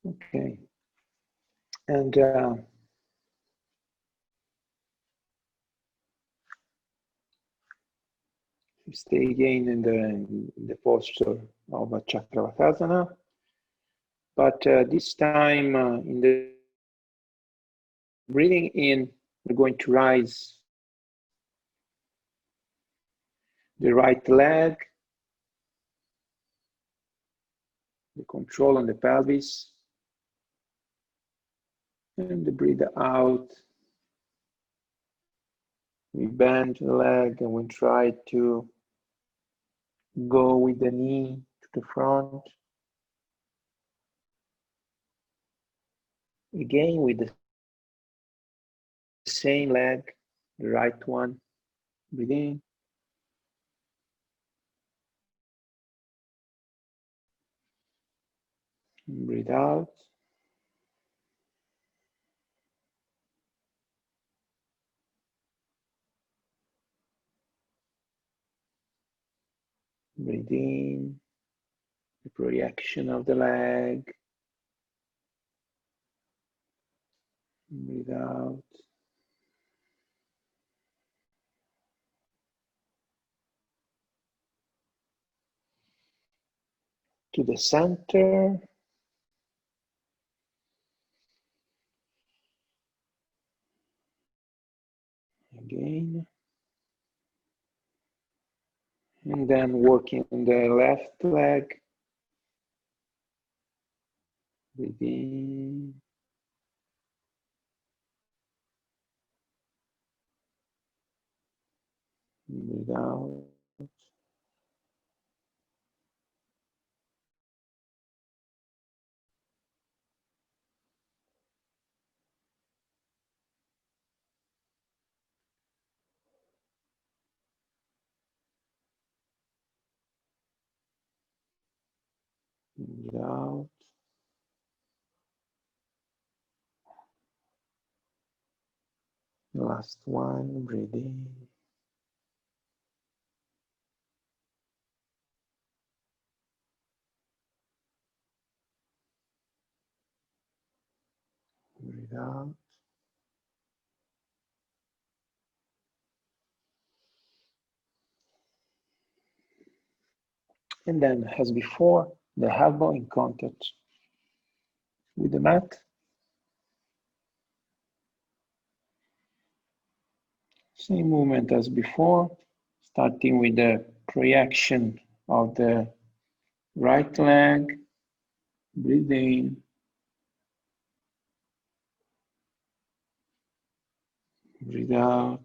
okay. And Stay again in the posture of a Chakravartasana, but this time in the breathing in, we're going to rise the right leg, the control on the pelvis, and the breathe out. We bend the leg and we try to go with the knee to the front. Again with the same leg, the right one. Breathe in. Breathe out. Breathe in. The projection of the leg. Breathe out. To the center. Again. And then working on the left leg. Breathe in. Breathe out. Breathe out. The last one, breathe in. Breathe out. And then, as before, the elbow in contact with the mat. Same movement as before, starting with the projection of the right leg. Breathe in. Breathe out.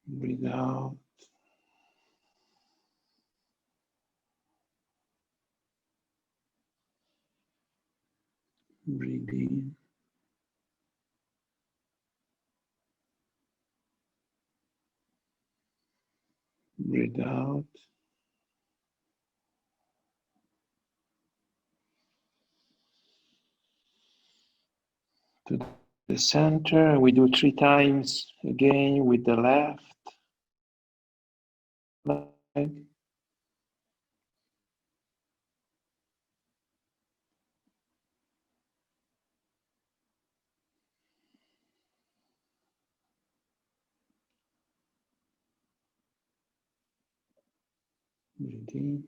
Breathe out. Breathe in. Breathe out. To the center, we do 3 times again with the left leg. Breathe in.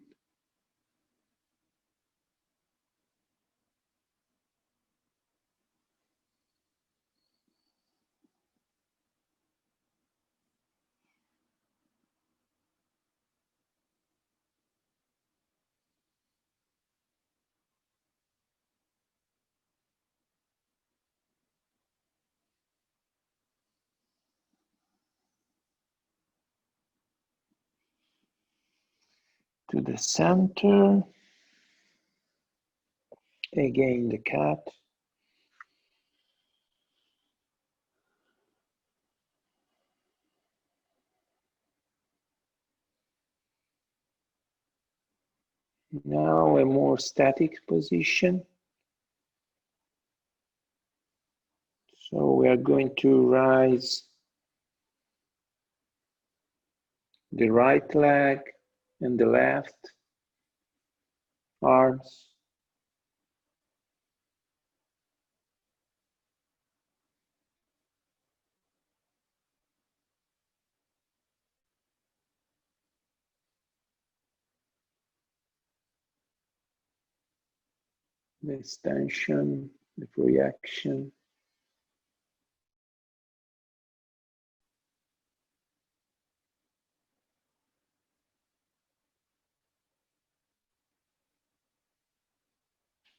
To the center. Again, the cat. Now a more static position. So we are going to rise the right leg and the left arms. The extension, the projection.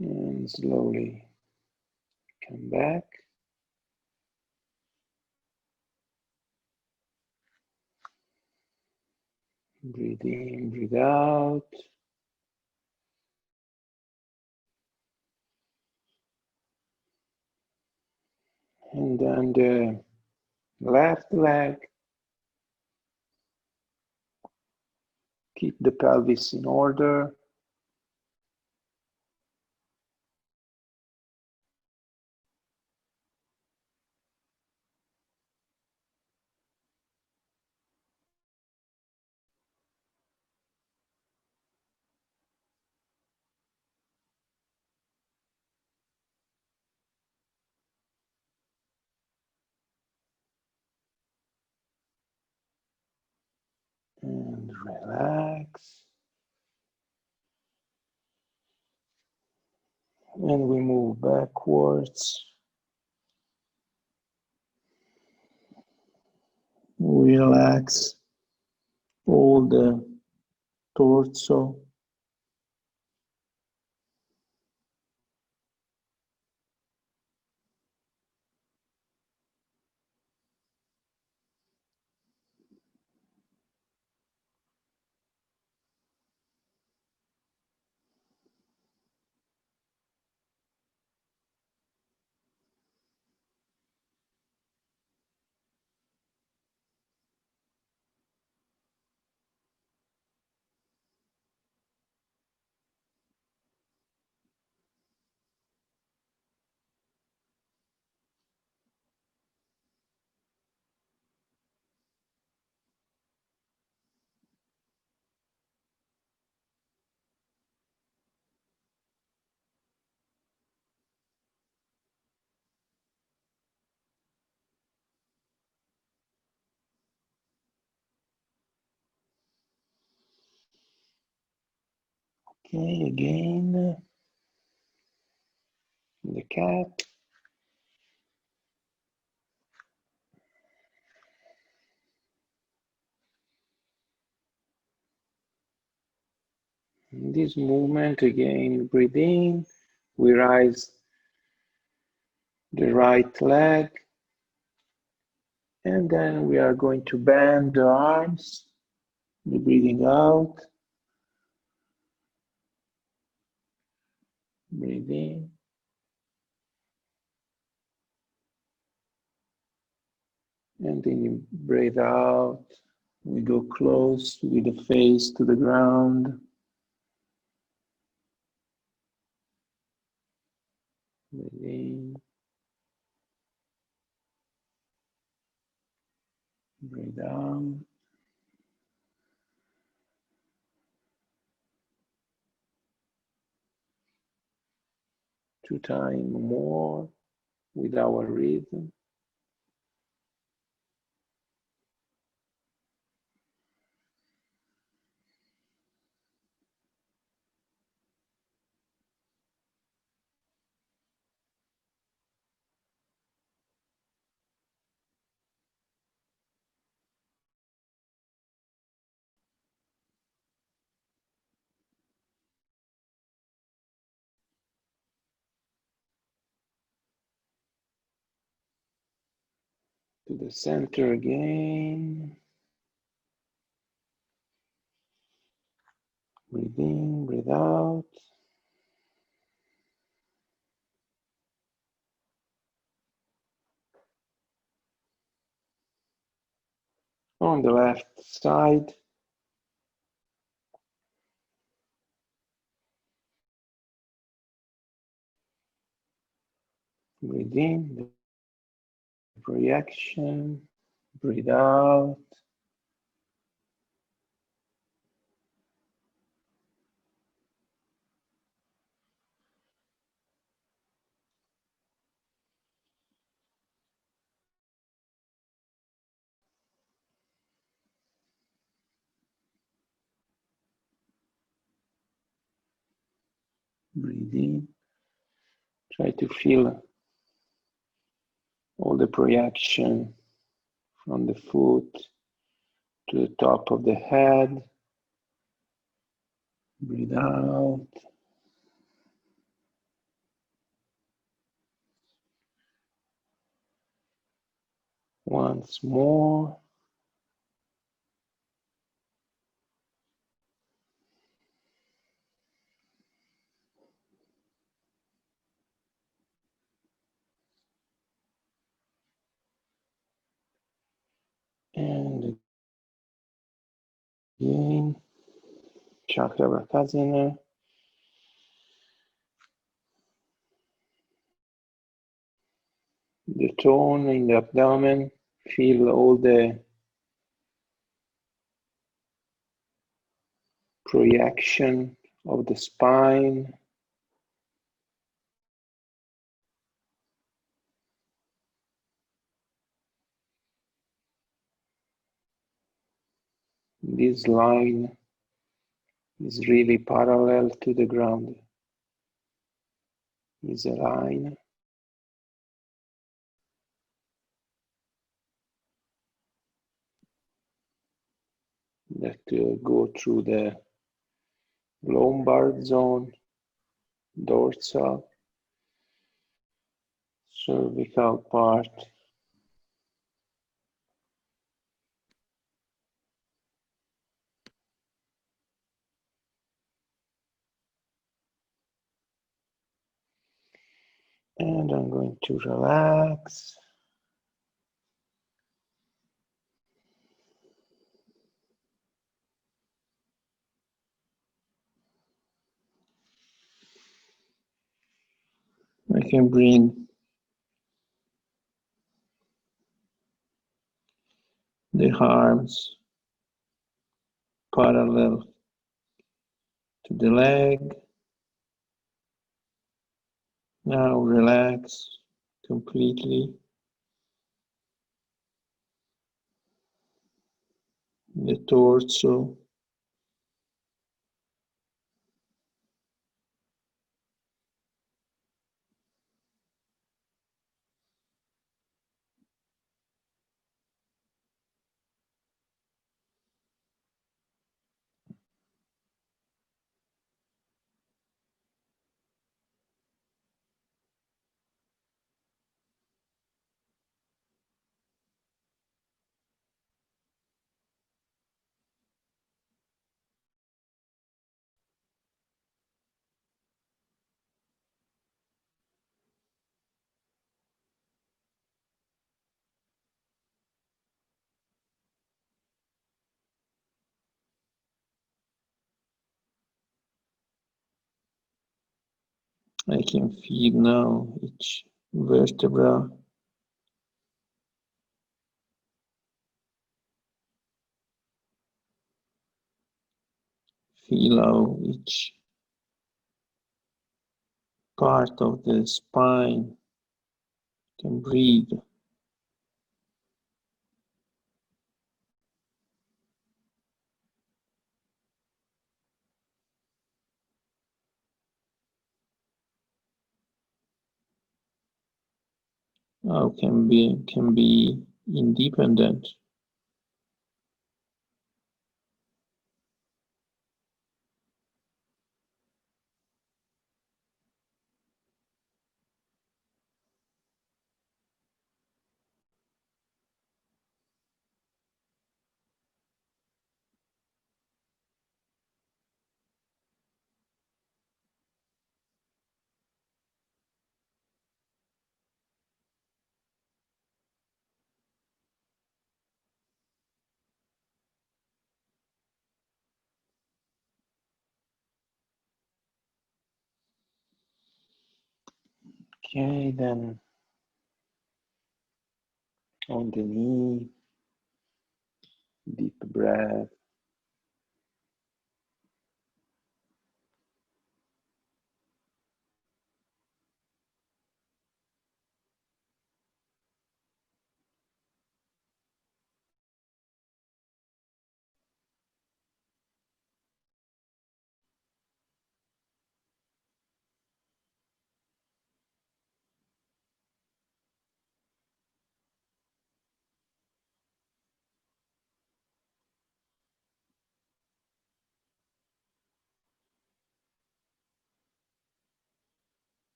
And slowly come back. Breathe in, breathe out. And then the left leg. Keep the pelvis in order. And relax. And we move backwards. Relax all the torso. Okay, again, the cat. In this movement, again, breathe in. We rise the right leg. And then we are going to bend the arms. The breathing out. Breathe in. And then you breathe out. We go close with the face to the ground. Breathe in. Breathe out. 2 times more with our rhythm. To the center again. Breathe in, breathe out. On the left side. Breathe in, the projection. Breathe out. Breathe in. Try to feel all the projection from the foot to the top of the head. Breathe out. Once more. And again, chakra Vakasana. The tone in the abdomen. Feel all the projection of the spine. This line is really parallel to the ground. Is a line that go through the lumbar zone, dorsal, cervical part, and I'm going to relax. I can bring the arms parallel to the leg. Now relax completely the torso. I can feel now each vertebra. Feel how each part of the spine can breathe. How can be independent. Okay, then on the knee, deep breath.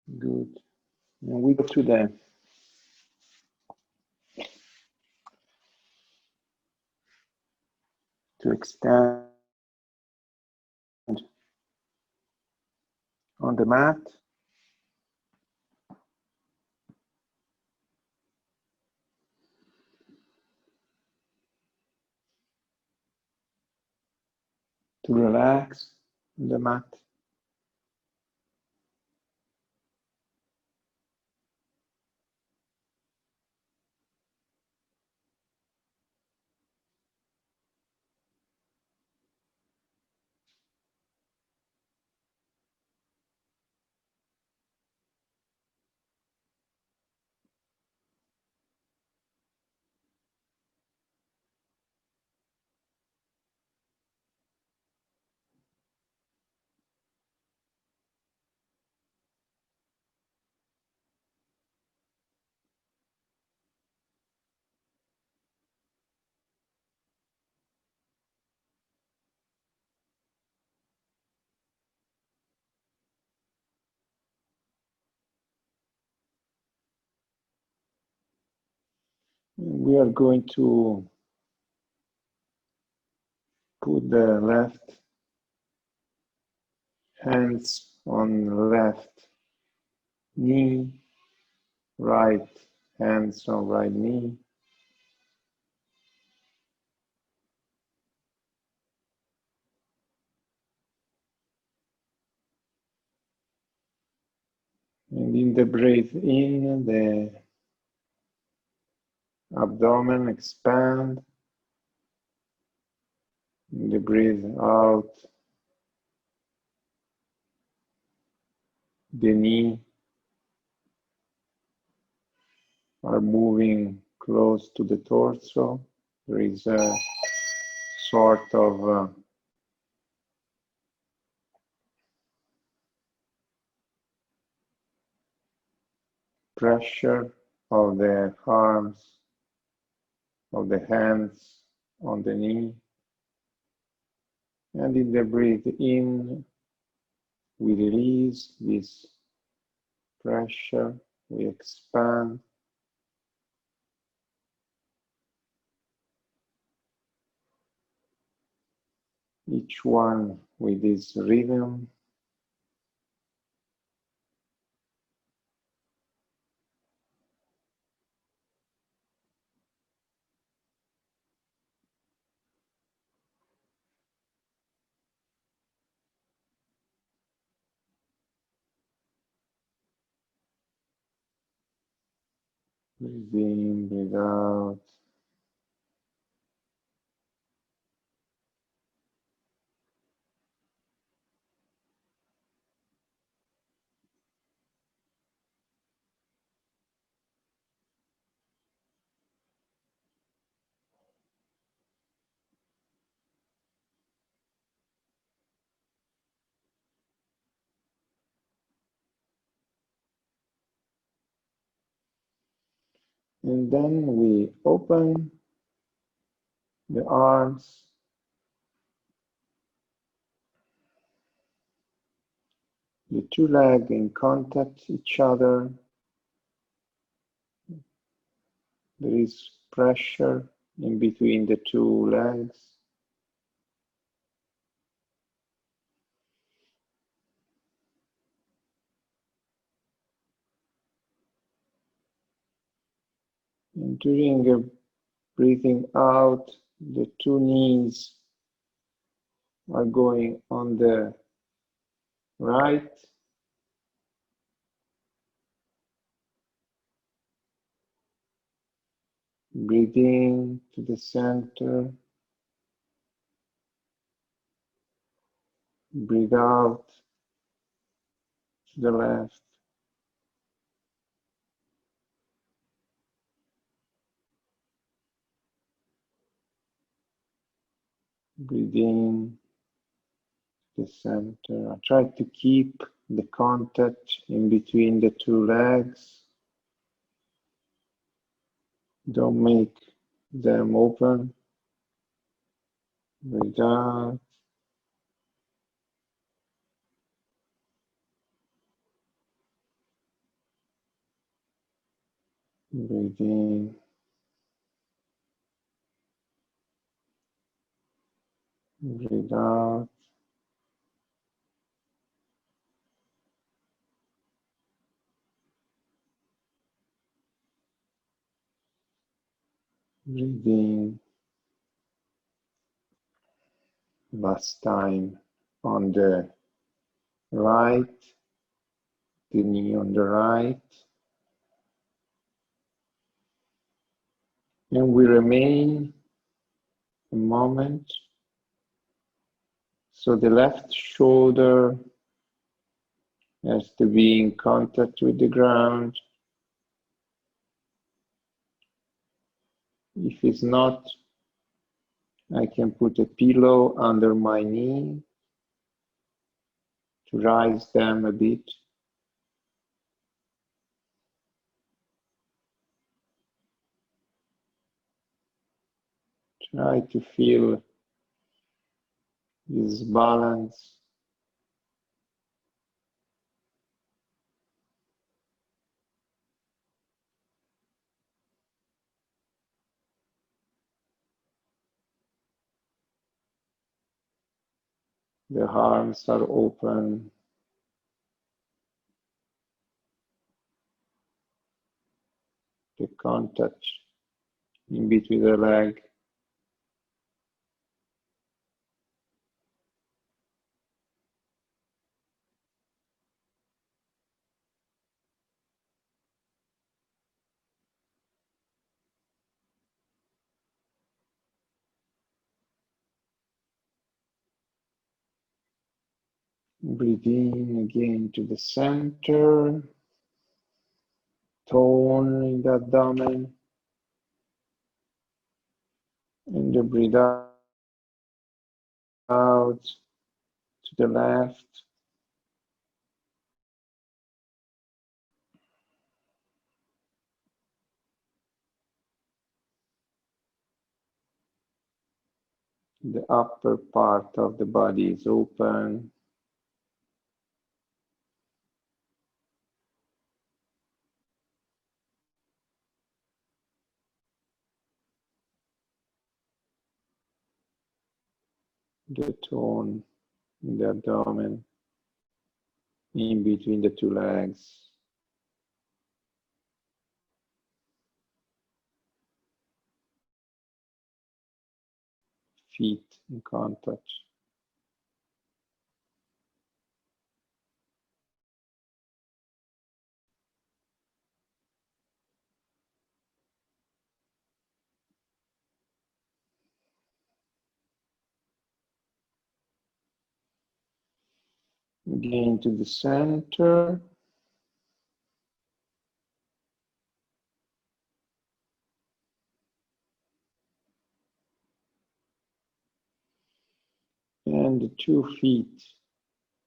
Good. And we go to extend on the mat. To relax on the mat. We are going to put the left hands on left knee, right hands on right knee. And in the breath in, the abdomen expand. In the breath out, the knee are moving close to the torso. There is a sort of pressure of the arms, of the hands on the knee. And in the breath in, we release this pressure, we expand. Each one with this rhythm. Breathe in, breathe out. And then we open the arms, the two legs in contact each other. There is pressure in between the two legs. And during the breathing out, the two knees are going on the right. Breathe in to the center. Breathe out to the left. Breathe in to the center. I try to keep the contact in between the two legs. Don't make them open. Breathe out. Breathe in. Breathe out. Breathe in. Last time on the right, the knee on the right. And we remain a moment. So the left shoulder has to be in contact with the ground. If it's not, I can put a pillow under my knee to rise them a bit. Try to feel this balance. The arms are open. The contact in between the leg. Breathe in again to the center. Tone in the abdomen. And the breathe out to the left. The upper part of the body is open. The tone in the abdomen, in between the two legs. Feet in contact. Again to the center. And the 2 feet,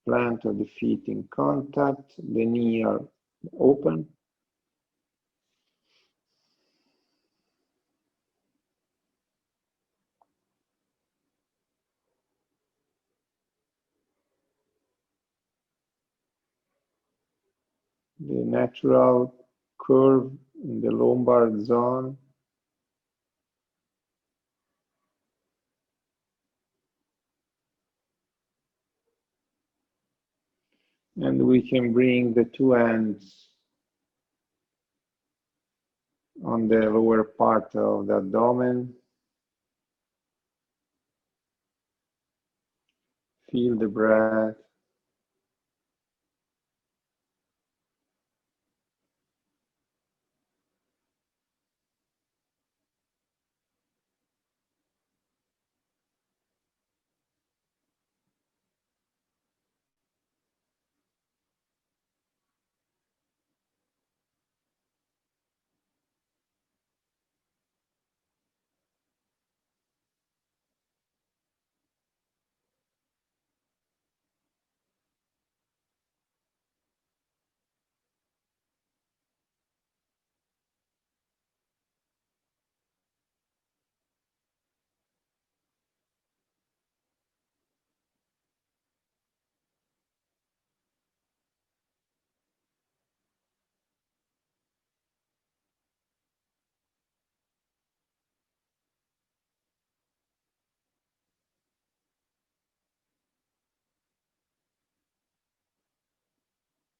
plant of the feet in contact, the knee are open. The natural curve in the lumbar zone. And we can bring the 2 hands on the lower part of the abdomen. Feel the breath.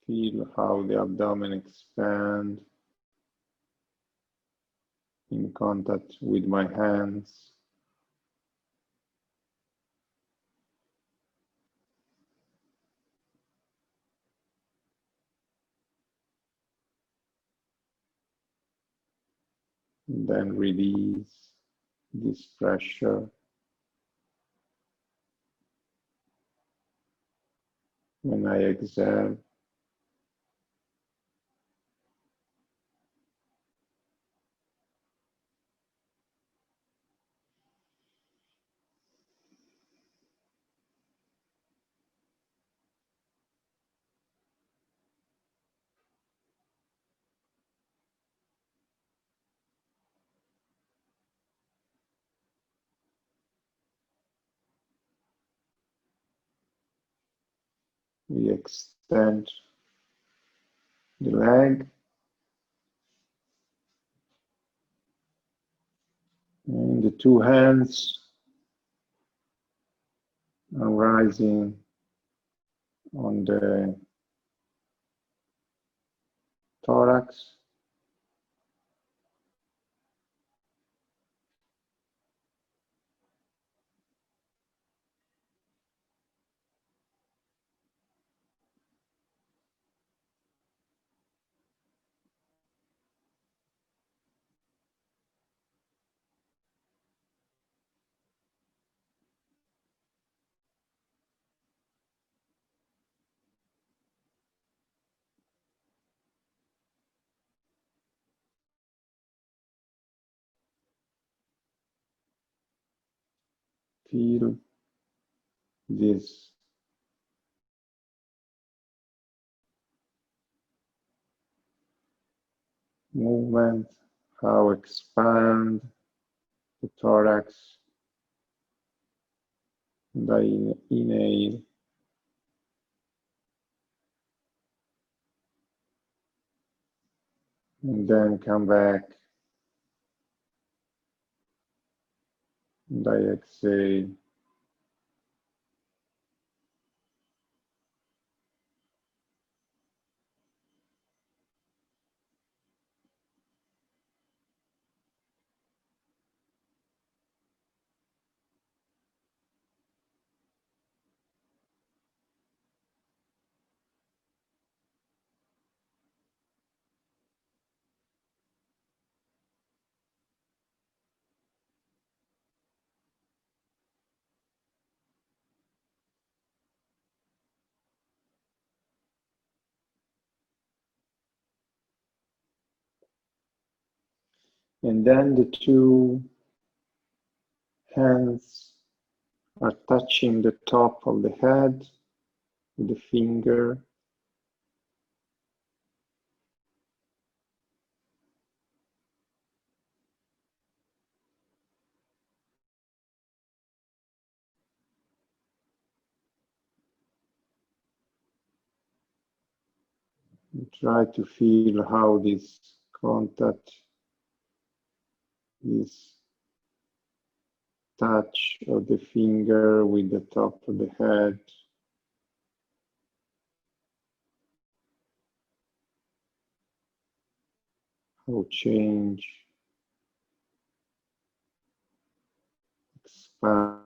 Feel how the abdomen expands in contact with my hands. And then release this pressure when I exhale. We extend the leg and the two hands are rising on the thorax. Feel this movement, how expand the thorax, and I inhale and then come back and I exhale. And then the two hands are touching the top of the head with the finger. And try to feel how this contact, this touch of the finger with the top of the head how change, expand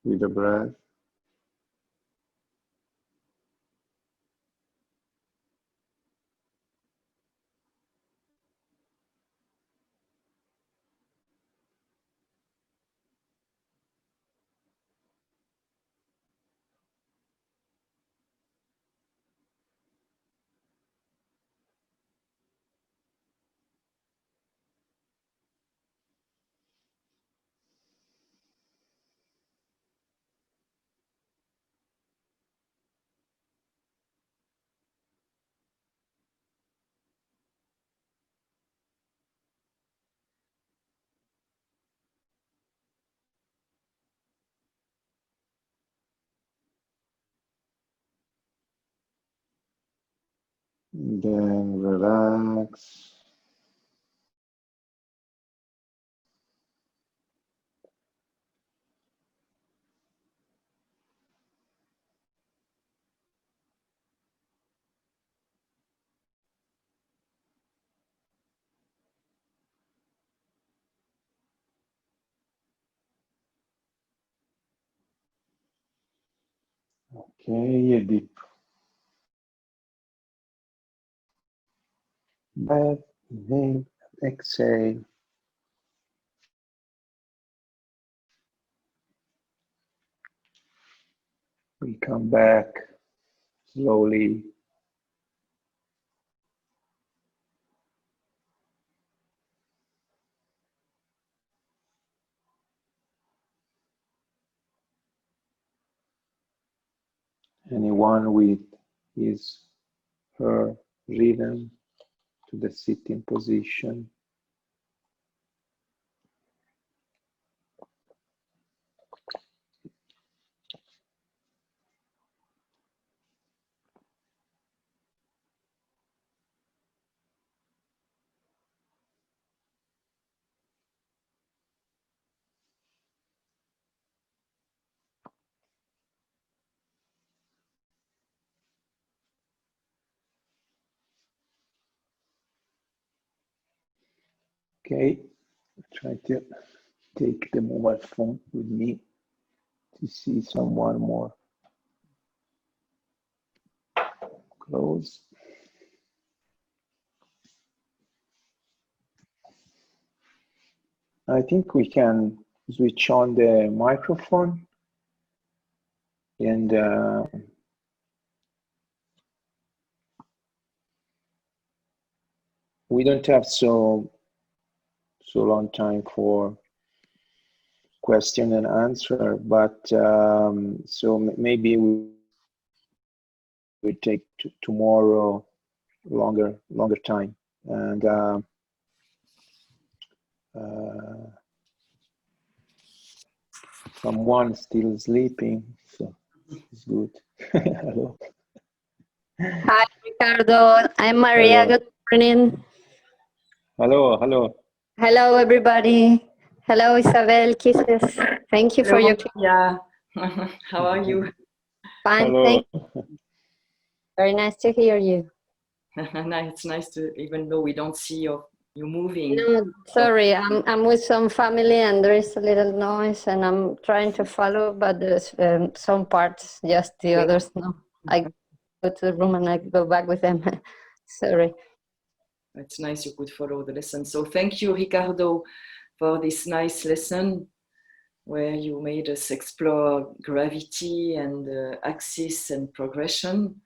with the breath. And then relax. Okay, a deep breath, inhale, exhale. We come back slowly. Anyone with his, her rhythm to the sitting position. Okay, try to take the mobile phone with me to see someone more close. I think we can switch on the microphone and we don't have so long time for question and answer, but so maybe we will take tomorrow longer time, and someone still sleeping, so it's good. Hello. Hi, Riccardo. I'm Maria. Hello. Good morning. Hello, hello. Hello, everybody. Hello, Isabel. Kisses. Thank you for Hello, your Maria. How are you? fine. Hello. Thank you. Very nice to hear you. It's nice to, even though we don't see you moving. No, sorry, I'm with some family and there is a little noise and I'm trying to follow, but there's some parts, just the others no. I go to the room and I go back with them. Sorry. It's nice you could follow the lesson. So thank you, Riccardo, for this nice lesson where you made us explore gravity and axis and progression.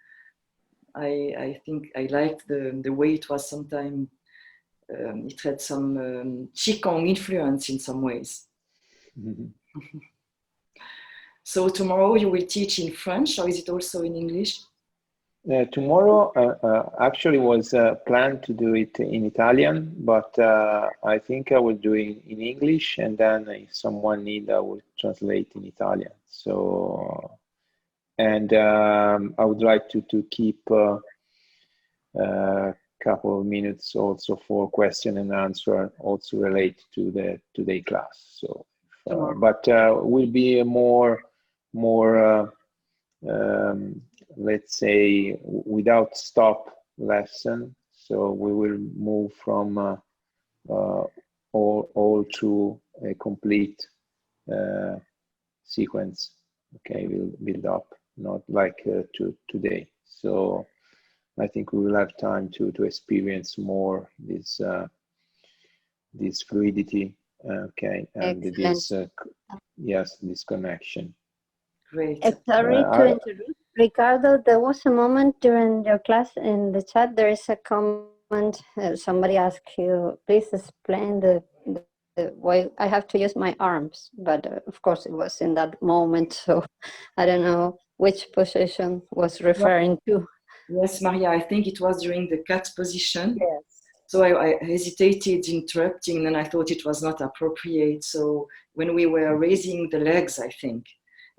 I think I liked the way it was sometimes, it had some Qigong influence in some ways. Mhm. So tomorrow you will teach in French, or is it also in English? Tomorrow actually was planned to do it in Italian, but I think I will do it in English, and then if someone needs, I will translate in Italian. So, and I would like to keep a couple of minutes also for question and answer, also related to the today class. So, but will be a more let's say without stop lesson. So we will move from all to a complete sequence. Okay, we'll build up, not like today. So I think we will have time to experience more this this fluidity. Okay, and this yes, this connection. Great. Sorry to interrupt. Ricardo, there was a moment during your class in the chat, there is a comment, somebody asked you, please explain the way I have to use my arms. But of course it was in that moment, so I don't know which position was referring to. Yes, Maria, I think it was during the cat position. Yes. So I hesitated interrupting, and I thought it was not appropriate. So when we were raising the legs, I think,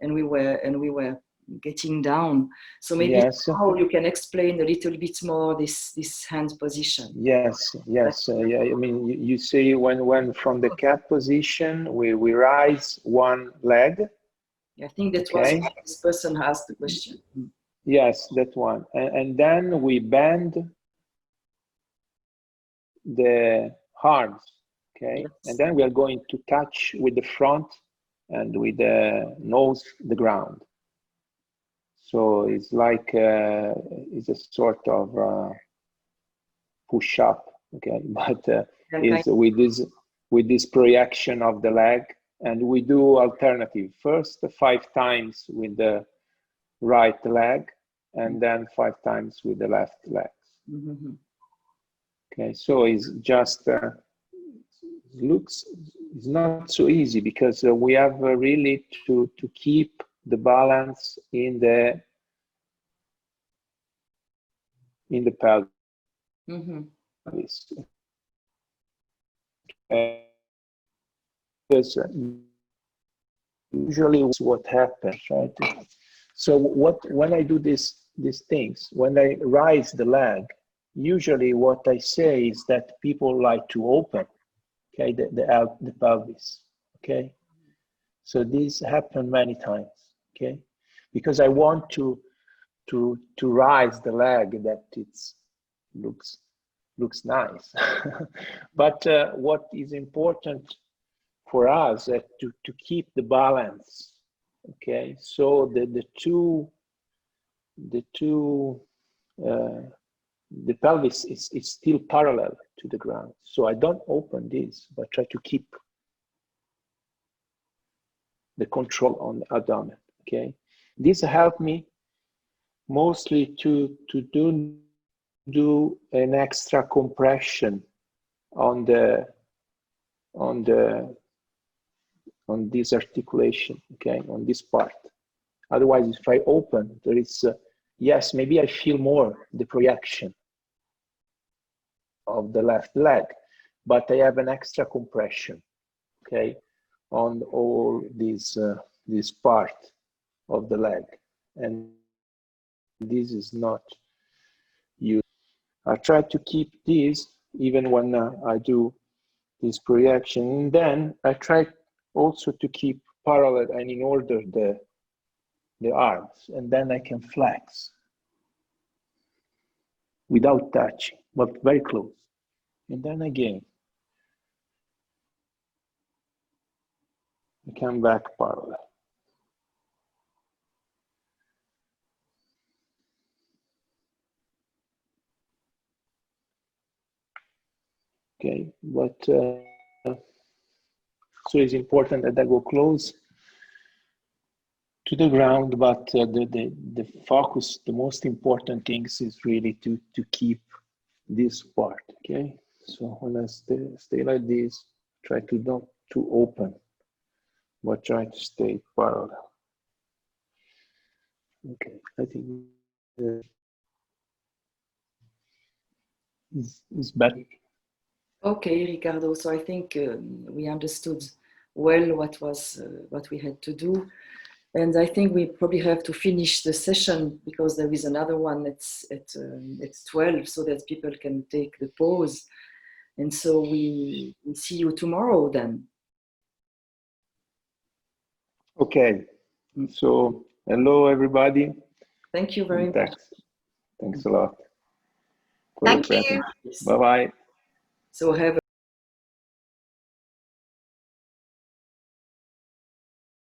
and we were getting down. So maybe now you can explain a little bit more this hand position. Yes. Yeah. I mean, you say when from the cat position we rise one leg. I think that was this person who asked the question. Yes, that one, and then we bend the arms. Okay, yes. And then we are going to touch with the front and with the nose the ground. So it's like it's a sort of push up, okay? But it's with this projection of the leg, and we do alternative. First 5 times with the right leg, and then 5 times with the left leg. Mm-hmm. Okay, so it's just it's not so easy because we have really to keep the balance in the pelvis. Mm-hmm. Because usually what happens, right? So when I do these things, when I raise the leg, usually what I say is that people like to open, okay, the pelvis, okay. So this happened many times, okay, because I want to rise the leg that it's looks nice. But what is important for us to keep the balance, okay? So the pelvis is still parallel to the ground. So I don't open this, but try to keep the control on the abdomen, okay? This helped me mostly to do an extra compression on this articulation, okay, on this part. Otherwise, if I open, there is yes, maybe I feel more the projection of the left leg, but I have an extra compression, okay, on all this part of the leg, and this is not used. I try to keep this even when I do this projection, and then I try also to keep parallel and in order the arms, and then I can flex without touching, but very close. And then again, I come back parallel. Okay, but so it's important that I go close to the ground, but the focus, the most important things is really to keep this part, okay? So when I stay like this, try to not to open, but try to stay parallel. Okay, I think is better. Okay, Riccardo. So I think we understood well what we had to do, and I think we probably have to finish the session because there is another one at 12, so that people can take the pause. And so we see you tomorrow then. Okay. So hello everybody. Thank you very much. Thanks a lot. Thank you. Bye bye. So have